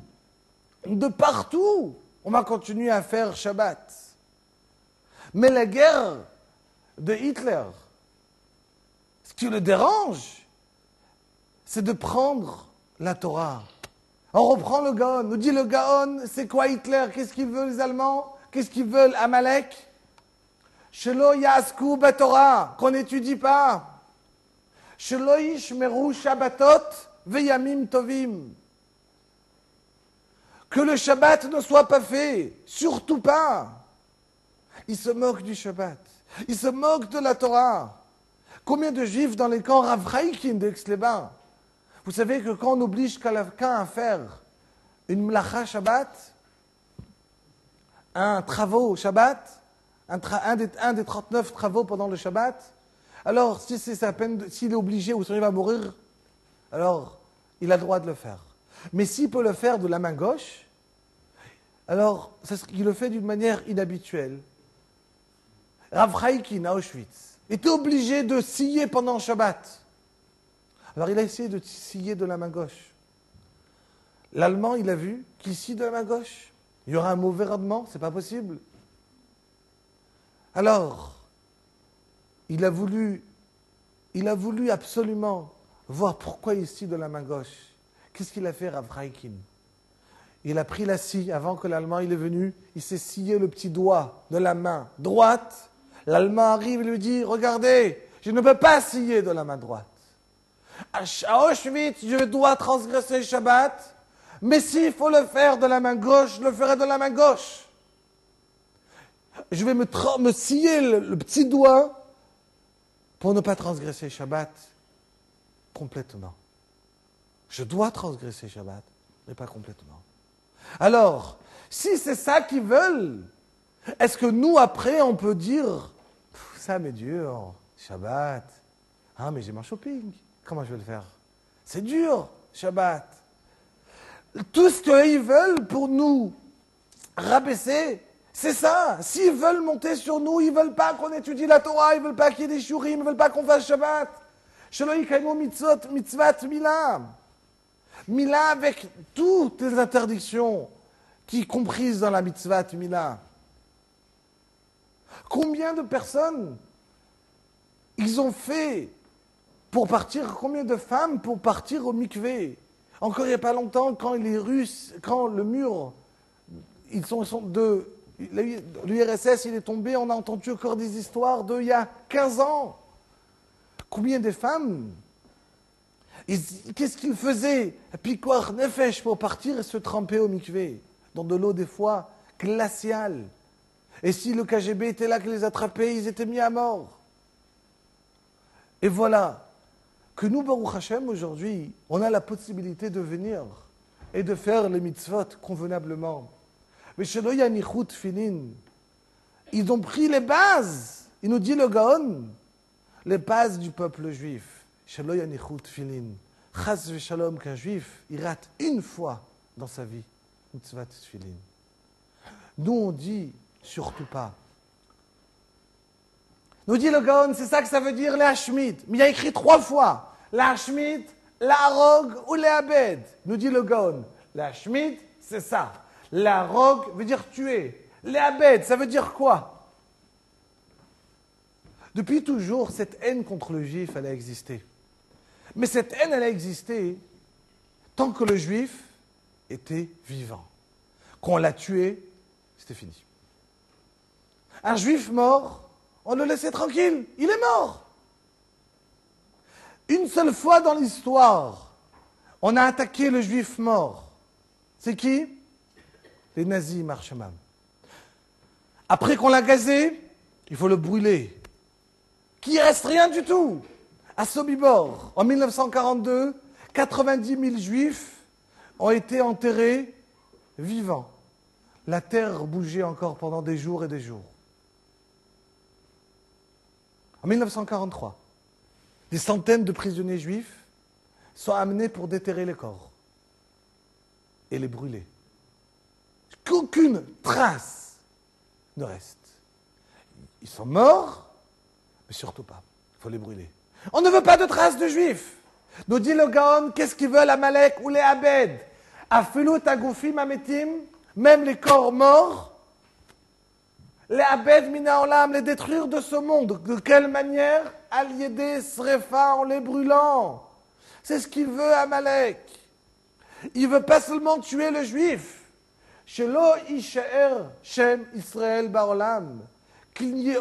de partout, on va continuer à faire Shabbat. Mais la guerre de Hitler, ce qui le dérange, c'est de prendre la Torah. On reprend le Gaon. Nous dit le Gaon, c'est quoi Hitler? Qu'est-ce qu'ils veulent les Allemands? Qu'est-ce qu'ils veulent Amalek? Shelo yasku batorah, qu'on n'étudie pas. Shelo yishmeru shabbatot veyamim tovim. Que le Shabbat ne soit pas fait, surtout pas. Ils se moquent du Shabbat. Ils se moquent de la Torah. Combien de juifs dans les camps Rav Chaikin d'Aix-les-Bains? Vous savez que quand on oblige quelqu'un à faire une mlacha Shabbat, un travaux Shabbat, un des 39 travaux pendant le Shabbat, alors si c'est sa peine, s'il est obligé ou s'il va mourir, alors il a le droit de le faire. Mais s'il peut le faire de la main gauche, alors il le fait d'une manière inhabituelle. Rav Chaikin à Auschwitz était obligé de scier pendant Shabbat. Alors il a essayé de scier de la main gauche. L'Allemand, il a vu qu'il scie de la main gauche. Il y aura un mauvais rendement, c'est pas possible. Alors, il a voulu absolument voir pourquoi il scie de la main gauche. Qu'est-ce qu'il a fait, Rav Chaikin? Il a pris la scie, avant que l'Allemand il est venu, il s'est scié le petit doigt de la main droite. L'Allemand arrive et lui dit, regardez, je ne peux pas scier de la main droite. À Auschwitz, je dois transgresser le Shabbat, mais s'il faut le faire de la main gauche, je le ferai de la main gauche. Je vais me scier le petit doigt pour ne pas transgresser le Shabbat complètement. Je dois transgresser le Shabbat, mais pas complètement. Alors, si c'est ça qu'ils veulent, est-ce que nous, après, on peut dire « Ça m'est dur, Shabbat. Ah, mais j'ai mon shopping. Comment je vais le faire? C'est dur, Shabbat. » Tout ce qu'ils veulent pour nous rabaisser, c'est ça. S'ils veulent monter sur nous, ils ne veulent pas qu'on étudie la Torah, ils ne veulent pas qu'il y ait des shurim, ils ne veulent pas qu'on fasse Shabbat. Shelo yikaymu mitzvat mila. Mila avec toutes les interdictions qui sont comprises dans la mitzvah mila. Combien de personnes ils ont fait pour partir, combien de femmes pour partir au mikvé? Encore il n'y a pas longtemps, quand les Russes, quand le mur, l'URSS il est tombé, on a entendu encore des histoires d'il y a 15 ans. Combien de femmes, qu'est-ce qu'ils faisaient? Pikuach nefesh pour partir et se tremper au mikvé, dans de l'eau des fois glaciale. Et si le KGB était là qui les attrapait, ils étaient mis à mort. Et voilà que nous, Baruch Hashem, aujourd'hui, on a la possibilité de venir et de faire les mitzvot convenablement. Mais chez Yanichut Finin, ils ont pris les bases Il nous dit le Gaon, les bases du peuple juif. Shelo yanichut tfilin. Chas v'shalom qu'un juif, il rate une fois dans sa vie mitzvat tfilin. Nous, on dit surtout pas. Nous dit le Gaon, c'est ça que ça veut dire les Hashmid. Mais il y a écrit 3 fois. Les Hashmid, la Harog ou les Abed. Nous dit le Gaon. Les Hashmid, c'est ça. La Harog veut dire tuer. Les Abed, ça veut dire quoi? Depuis toujours, cette haine contre le juif, elle a existé. Mais cette haine, elle a existé tant que le juif était vivant. Quand on l'a tué, c'était fini. Un juif mort, on le laissait tranquille, il est mort. Une seule fois dans l'histoire, on a attaqué le juif mort. C'est qui? Les nazis, Marshemam. Après qu'on l'a gazé, il faut le brûler. Qu'il ne reste rien du tout. À Sobibor, en 1942, 90 000 juifs ont été enterrés vivants. La terre bougeait encore pendant des jours et des jours. En 1943, des centaines de prisonniers juifs sont amenés pour déterrer les corps et les brûler. Qu'aucune trace ne reste. Ils sont morts, mais surtout pas. Il faut les brûler. On ne veut pas de traces de juifs. Nous dit le Gaon, qu'est-ce qu'ils veulent Amalek ou les Abed? Afilut agufim ametim, même les corps morts, les Abed mina olam, les détruire de ce monde. De quelle manière? Al-Yedé Srefa, en les brûlant. C'est ce qu'il veut Amalek. Il ne veut pas seulement tuer le juif. Shelo ishaer shem Israël baolam. Qu'il n'y ait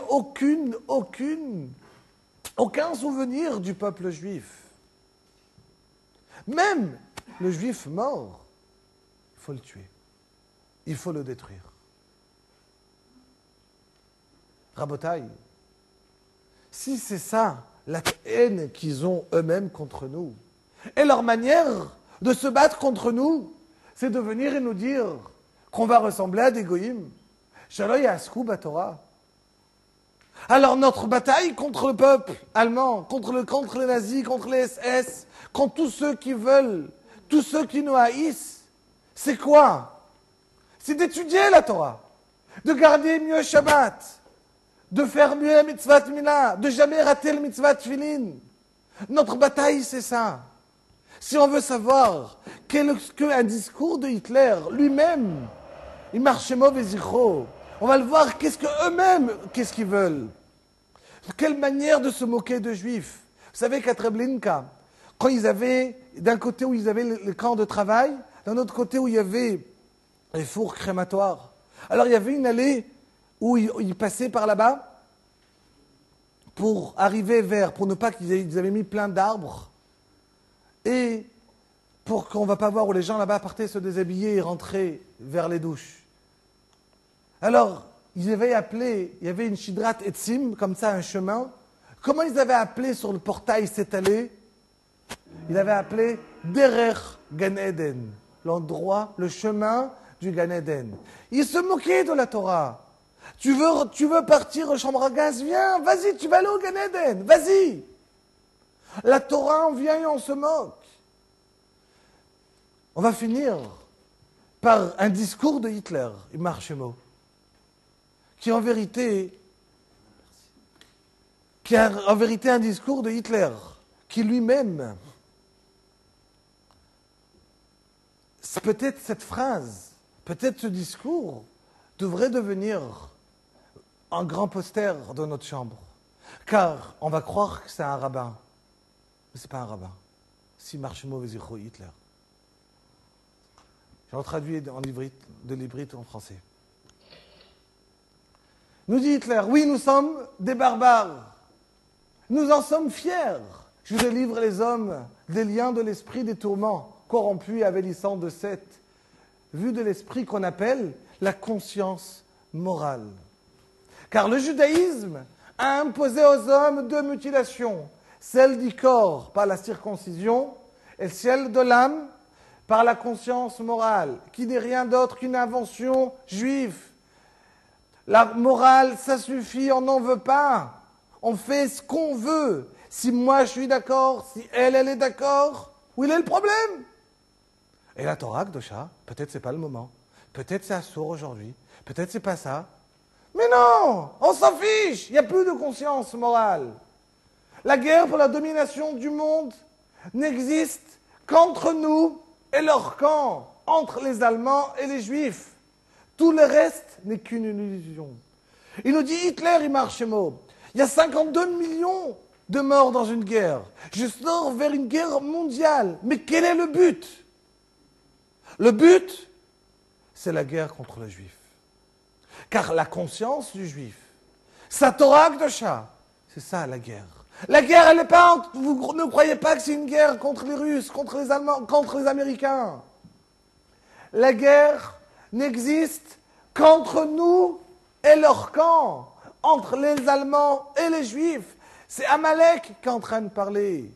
aucun souvenir du peuple juif. Même le juif mort, il faut le tuer. Il faut le détruire. Rabotai, si c'est ça, la haine qu'ils ont eux-mêmes contre nous, et leur manière de se battre contre nous, c'est de venir et nous dire qu'on va ressembler à des goïms. Shelo yasku batorah. Alors notre bataille contre le peuple allemand, contre les nazis, contre les SS, contre tous ceux qui veulent, tous ceux qui nous haïssent, c'est quoi? C'est d'étudier la Torah, de garder mieux Shabbat, de faire mieux la mitzvah mina, de jamais rater le mitzvah tfilin. Notre bataille, c'est ça. Si on veut savoir qu'un discours de Hitler lui-même, il marche mauvais zichro, on va le voir, qu'est-ce qu'ils veulent. Quelle manière de se moquer de juifs. Vous savez qu'à Treblinka, quand ils avaient, d'un côté où ils avaient le camp de travail, d'un autre côté où il y avait les fours crématoires. Alors il y avait une allée où ils passaient par là-bas pour arriver pour ne pas qu'ils avaient mis plein d'arbres et pour qu'on ne va pas voir où les gens là-bas partaient se déshabiller et rentraient vers les douches. Alors, ils avaient appelé, il y avait une Shidrat Etzim, comme ça, un chemin. Comment ils avaient appelé sur le portail cette allée? Ils avaient appelé Derer Gan Eden, l'endroit, le chemin du Gan Eden. Ils se moquaient de la Torah. Tu veux partir aux chambres à gaz? Viens, vas-y, tu vas aller au Gan Eden, vas-y. La Torah, on vient et on se moque. On va finir par un discours de Hitler, Imar Shemo, qui est en vérité un discours de Hitler, qui lui-même, peut-être cette phrase, peut-être ce discours, devrait devenir un grand poster de notre chambre. Car on va croire que c'est un rabbin. Mais ce n'est pas un rabbin. Si Marshemo Vezicho Hitler. J'ai traduit de l'hybride en français. Nous dit Hitler, oui, nous sommes des barbares. Nous en sommes fiers. Je délivre les hommes des liens de l'esprit des tourments, corrompus et avilissants de cette vue de l'esprit qu'on appelle la conscience morale. Car le judaïsme a imposé aux hommes 2 mutilations, celle du corps par la circoncision et celle de l'âme par la conscience morale, qui n'est rien d'autre qu'une invention juive. La morale, ça suffit, on n'en veut pas. On fait ce qu'on veut. Si moi je suis d'accord, si elle est d'accord, où il est le problème? Et la Torah, Kdosha, peut-être c'est pas le moment. Peut-être c'est assourd aujourd'hui. Peut-être c'est pas ça. Mais non, on s'en fiche. Il n'y a plus de conscience morale. La guerre pour la domination du monde n'existe qu'entre nous et leur camp, entre les Allemands et les Juifs. Tout le reste n'est qu'une illusion. Il nous dit Hitler, il marche mot. Il y a 52 millions de morts dans une guerre. Je sors vers une guerre mondiale. Mais quel est le but? Le but, c'est la guerre contre le juif. Car la conscience du juif, sa Torah Kdosha, c'est ça la guerre. La guerre, elle n'est pas... Vous ne croyez pas que c'est une guerre contre les Russes, contre les Allemands, contre les Américains. La guerre n'existe qu'entre nous et leur camp, entre les Allemands et les Juifs. C'est Amalek qui est en train de parler.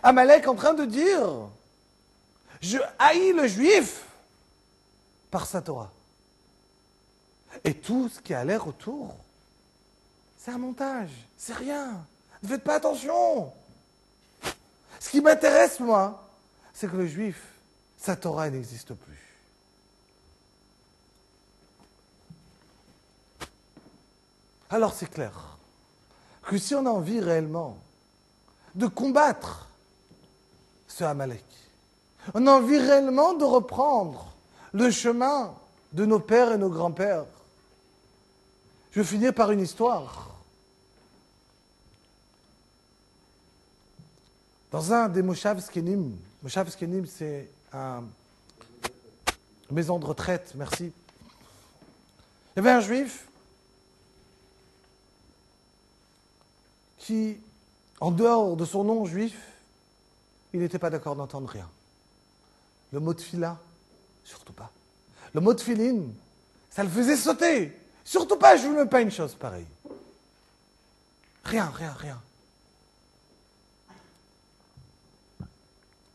Amalek est en train de dire, je haïs le Juif par sa Torah. Et tout ce qui a l'air autour, c'est un montage, c'est rien. Ne faites pas attention. Ce qui m'intéresse, moi, c'est que le Juif, sa Torah n'existe plus. Alors c'est clair que si on a envie réellement de combattre ce Amalek, on a envie réellement de reprendre le chemin de nos pères et nos grands-pères. Je vais finir par une histoire. Dans un des Moshav Zkenim c'est une maison de retraite, merci. Il y avait un juif qui, en dehors de son nom juif, il n'était pas d'accord d'entendre rien. Le mot de fila, surtout pas. Le mot de filine, ça le faisait sauter. Surtout pas, je ne veux même pas une chose pareille. Rien.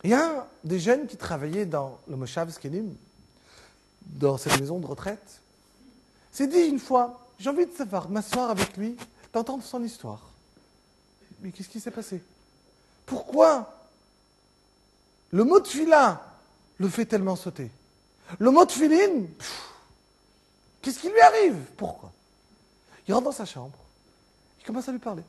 Il y a un des jeunes qui travaillait dans le Moshav Zkenim, dans cette maison de retraite, s'est dit une fois, j'ai envie de savoir, de m'asseoir avec lui, d'entendre son histoire. Mais qu'est-ce qui s'est passé? Pourquoi le mot de fila le fait tellement sauter? Le mot de filine, qu'est-ce qui lui arrive? Pourquoi? Il rentre dans sa chambre, il commence à lui parler.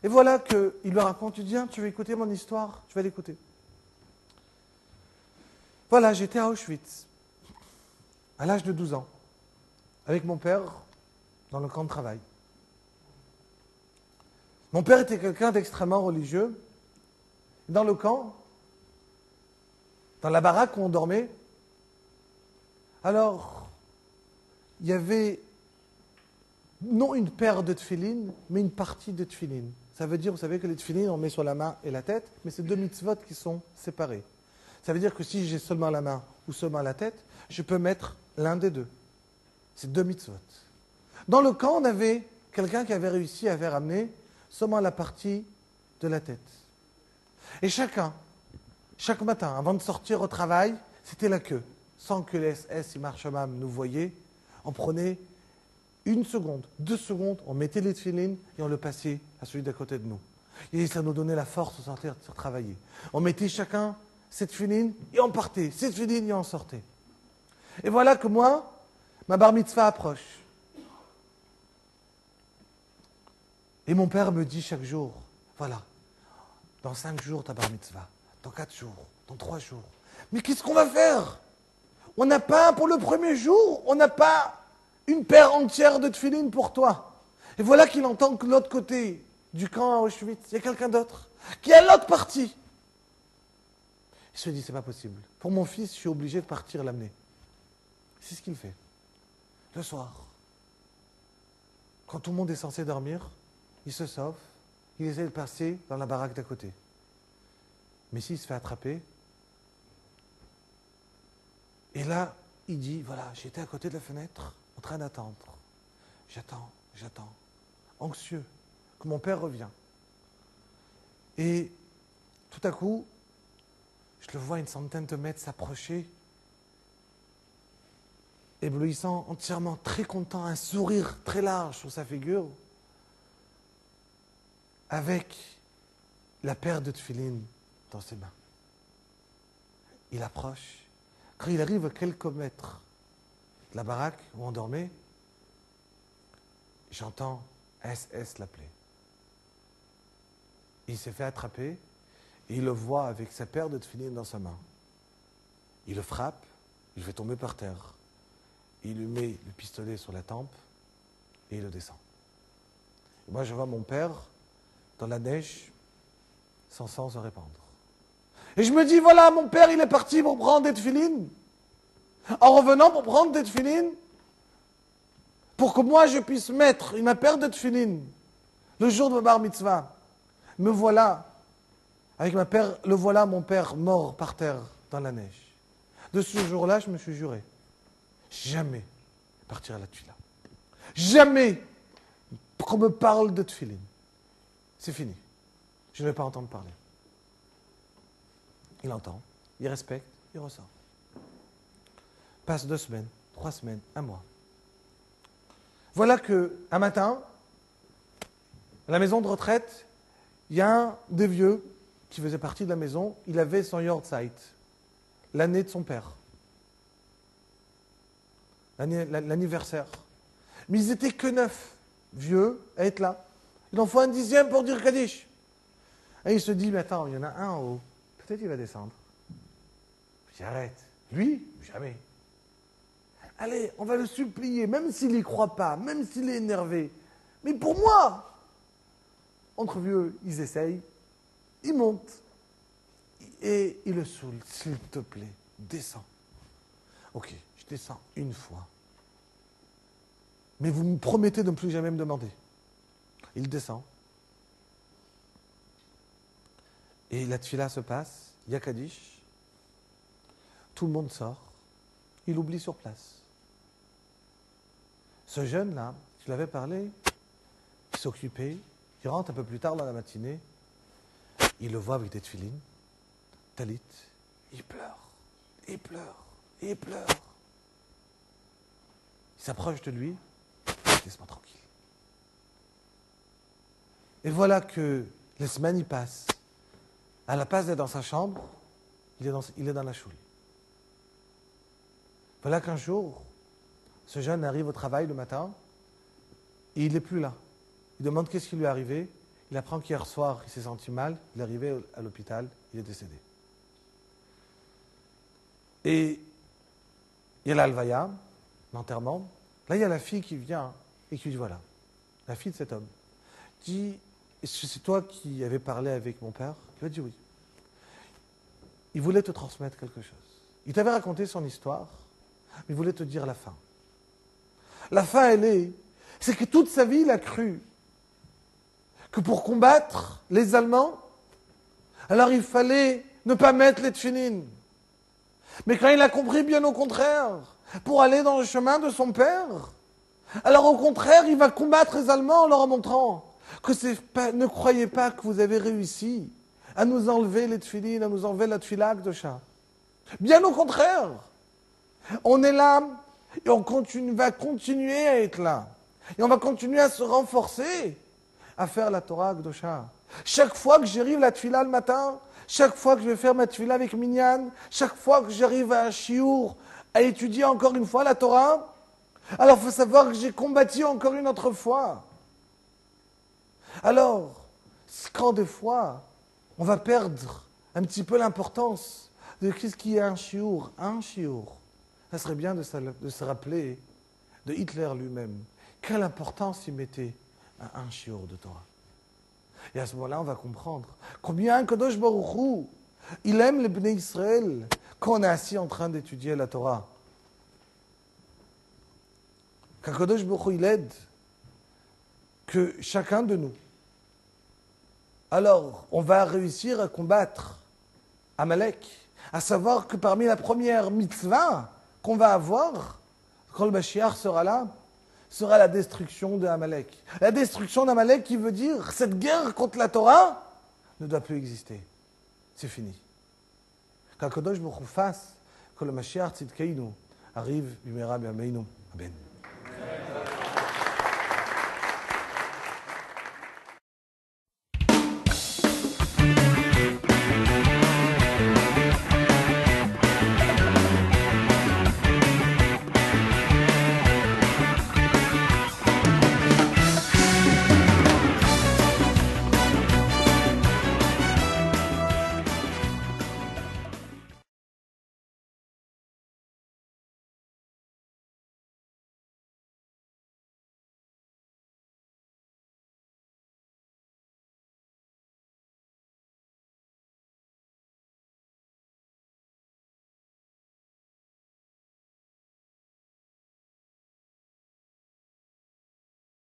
Et voilà qu'il lui raconte, tu dis, tu veux écouter mon histoire? Tu vas l'écouter. Voilà, j'étais à Auschwitz, à l'âge de 12 ans, avec mon père dans le camp de travail. Mon père était quelqu'un d'extrêmement religieux. Dans le camp, dans la baraque où on dormait, alors, il y avait non une paire de tefilines, mais une partie de tefilines. Ça veut dire, vous savez que les tefilines, on met sur la main et la tête, mais c'est deux mitzvot qui sont séparés. Ça veut dire que si j'ai seulement la main ou seulement la tête, je peux mettre l'un des deux. C'est deux mitzvot. Dans le camp, on avait quelqu'un qui avait réussi à faire amener seulement la partie de la tête. Et chaque matin, avant de sortir au travail, c'était la queue. Sans que les SS, et Marchamam nous voyaient, on prenait 1 seconde, 2 secondes, on mettait les tefilines et on le passait à celui d'à côté de nous. Et ça nous donnait la force de sortir, de travailler. On mettait chacun cette filine et on partait, cette filine et on sortait. Et voilà que moi, ma bar mitzvah approche. Et mon père me dit chaque jour, voilà, dans 5 jours ta bar mitzvah, dans 4 jours, dans 3 jours. Mais qu'est-ce qu'on va faire? On n'a pas, pour le premier jour, on n'a pas une paire entière de tefilines pour toi. Et voilà qu'il entend que de l'autre côté du camp à Auschwitz, il y a quelqu'un d'autre qui est à l'autre partie. Il se dit, c'est pas possible. Pour mon fils, je suis obligé de partir l'amener. C'est ce qu'il fait. Le soir, quand tout le monde est censé dormir, il se sauve, il essaie de passer dans la baraque d'à côté. Mais s'il se fait attraper, et là, il dit, voilà, j'étais à côté de la fenêtre, en train d'attendre. J'attends, anxieux, que mon père revienne. Et tout à coup, je le vois 100 de mètres s'approcher. éblouissant, entièrement très content, un sourire très large sur sa figure, avec la paire de tefilin dans ses mains. Il approche. Quand il arrive à quelques mètres de la baraque où on dormait, j'entends SS l'appeler. Il s'est fait attraper et il le voit avec sa paire de tefilin dans sa main. Il le frappe, il le fait tomber par terre. Il lui met le pistolet sur la tempe et il le descend. Et moi, je vois mon père dans la neige, son sang se répandre. Et je me dis, voilà, mon père, il est parti pour prendre des tefilin. En revenant pour prendre des tefilin, pour que moi, je puisse mettre ma paire de tefilin le jour de ma bar mitzvah. Me voilà, avec ma paire, le voilà, mon père, mort par terre dans la neige. De ce jour-là, je me suis juré, jamais partir à la tefila. Jamais qu'on me parle de tefilin. C'est fini. Je ne vais pas entendre parler. Il entend, il respecte, il ressort. Passe 2 semaines, 3 semaines, 1 mois. Voilà qu'un matin, à la maison de retraite, il y a un des vieux qui faisait partie de la maison, il avait son Yortzeit, l'année de son père. L'anniversaire. Mais ils étaient que 9 vieux à être là. Il en faut un 10e pour dire Kaddish. Et il se dit, mais attends, il y en a un en haut. Peut-être il va descendre. Puis arrête. Lui, jamais. Allez, on va le supplier, même s'il n'y croit pas, même s'il est énervé. Mais pour moi, entre vieux, ils essayent, ils montent. Et il le saoule, s'il te plaît, descends. Ok, je descends une fois. Mais vous me promettez de ne plus jamais me demander. Il descend. Et la tefila se passe, il y a Kaddish. Tout le monde sort. Il oublie sur place. Ce jeune-là, je l'avais parlé, il s'occupait, il rentre un peu plus tard dans la matinée, il le voit avec des tefilin, talit, il pleure, il pleure, il pleure. Il s'approche de lui, laisse-moi tranquille. Et voilà que les semaines y passent. À la place d'être dans sa chambre, il est dans la choule. Voilà qu'un jour, ce jeune arrive au travail le matin et il n'est plus là. Il demande qu'est-ce qui lui est arrivé. Il apprend qu'hier soir, il s'est senti mal. Il est arrivé à l'hôpital, il est décédé. Et il y a l'alvaya, l'enterrement. Là, il y a la fille qui vient et qui dit voilà, la fille de cet homme dit est-ce que c'est toi qui avais parlé avec mon père? Il a dit oui. Il voulait te transmettre quelque chose. Il t'avait raconté son histoire, mais il voulait te dire la fin. La fin, c'est que toute sa vie, il a cru que pour combattre les Allemands, alors il fallait ne pas mettre les tefilin. Mais quand il a compris, bien au contraire, pour aller dans le chemin de son père, alors au contraire, il va combattre les Allemands en leur montrant que ne croyez pas que vous avez réussi à nous enlever les tefilin, à nous enlever la tefila Akdosha. Bien au contraire, on est là et on va continuer à être là. Et on va continuer à se renforcer, à faire la Torah Akdosha. Chaque fois que j'arrive la tefila le matin, chaque fois que je vais faire ma tefila avec Minyan, chaque fois que j'arrive à un shiur, à étudier encore une fois la Torah, alors il faut savoir que j'ai combattu encore une autre fois. Alors, quand des fois, on va perdre un petit peu l'importance de qu'est-ce qui est un shiur, ça serait bien de se rappeler de Hitler lui-même. Quelle importance il mettait à un shiur de Torah. Et à ce moment-là, on va comprendre combien Kadosh Baruch Hu, il aime les Bnei Israël quand on est assis en train d'étudier la Torah. Kadosh Baruch Hu, il aide que chacun de nous, alors on va réussir à combattre Amalek, à savoir que parmi la première mitzvah qu'on va avoir, quand le Mashiach sera là, sera la destruction de Amalek. La destruction d'Amalek qui veut dire cette guerre contre la Torah ne doit plus exister. C'est fini. Qu'Akadosh Baruch Hu fasse que le Mashiach Tzidkeinu, arrive, bimera, biameinu. Amen.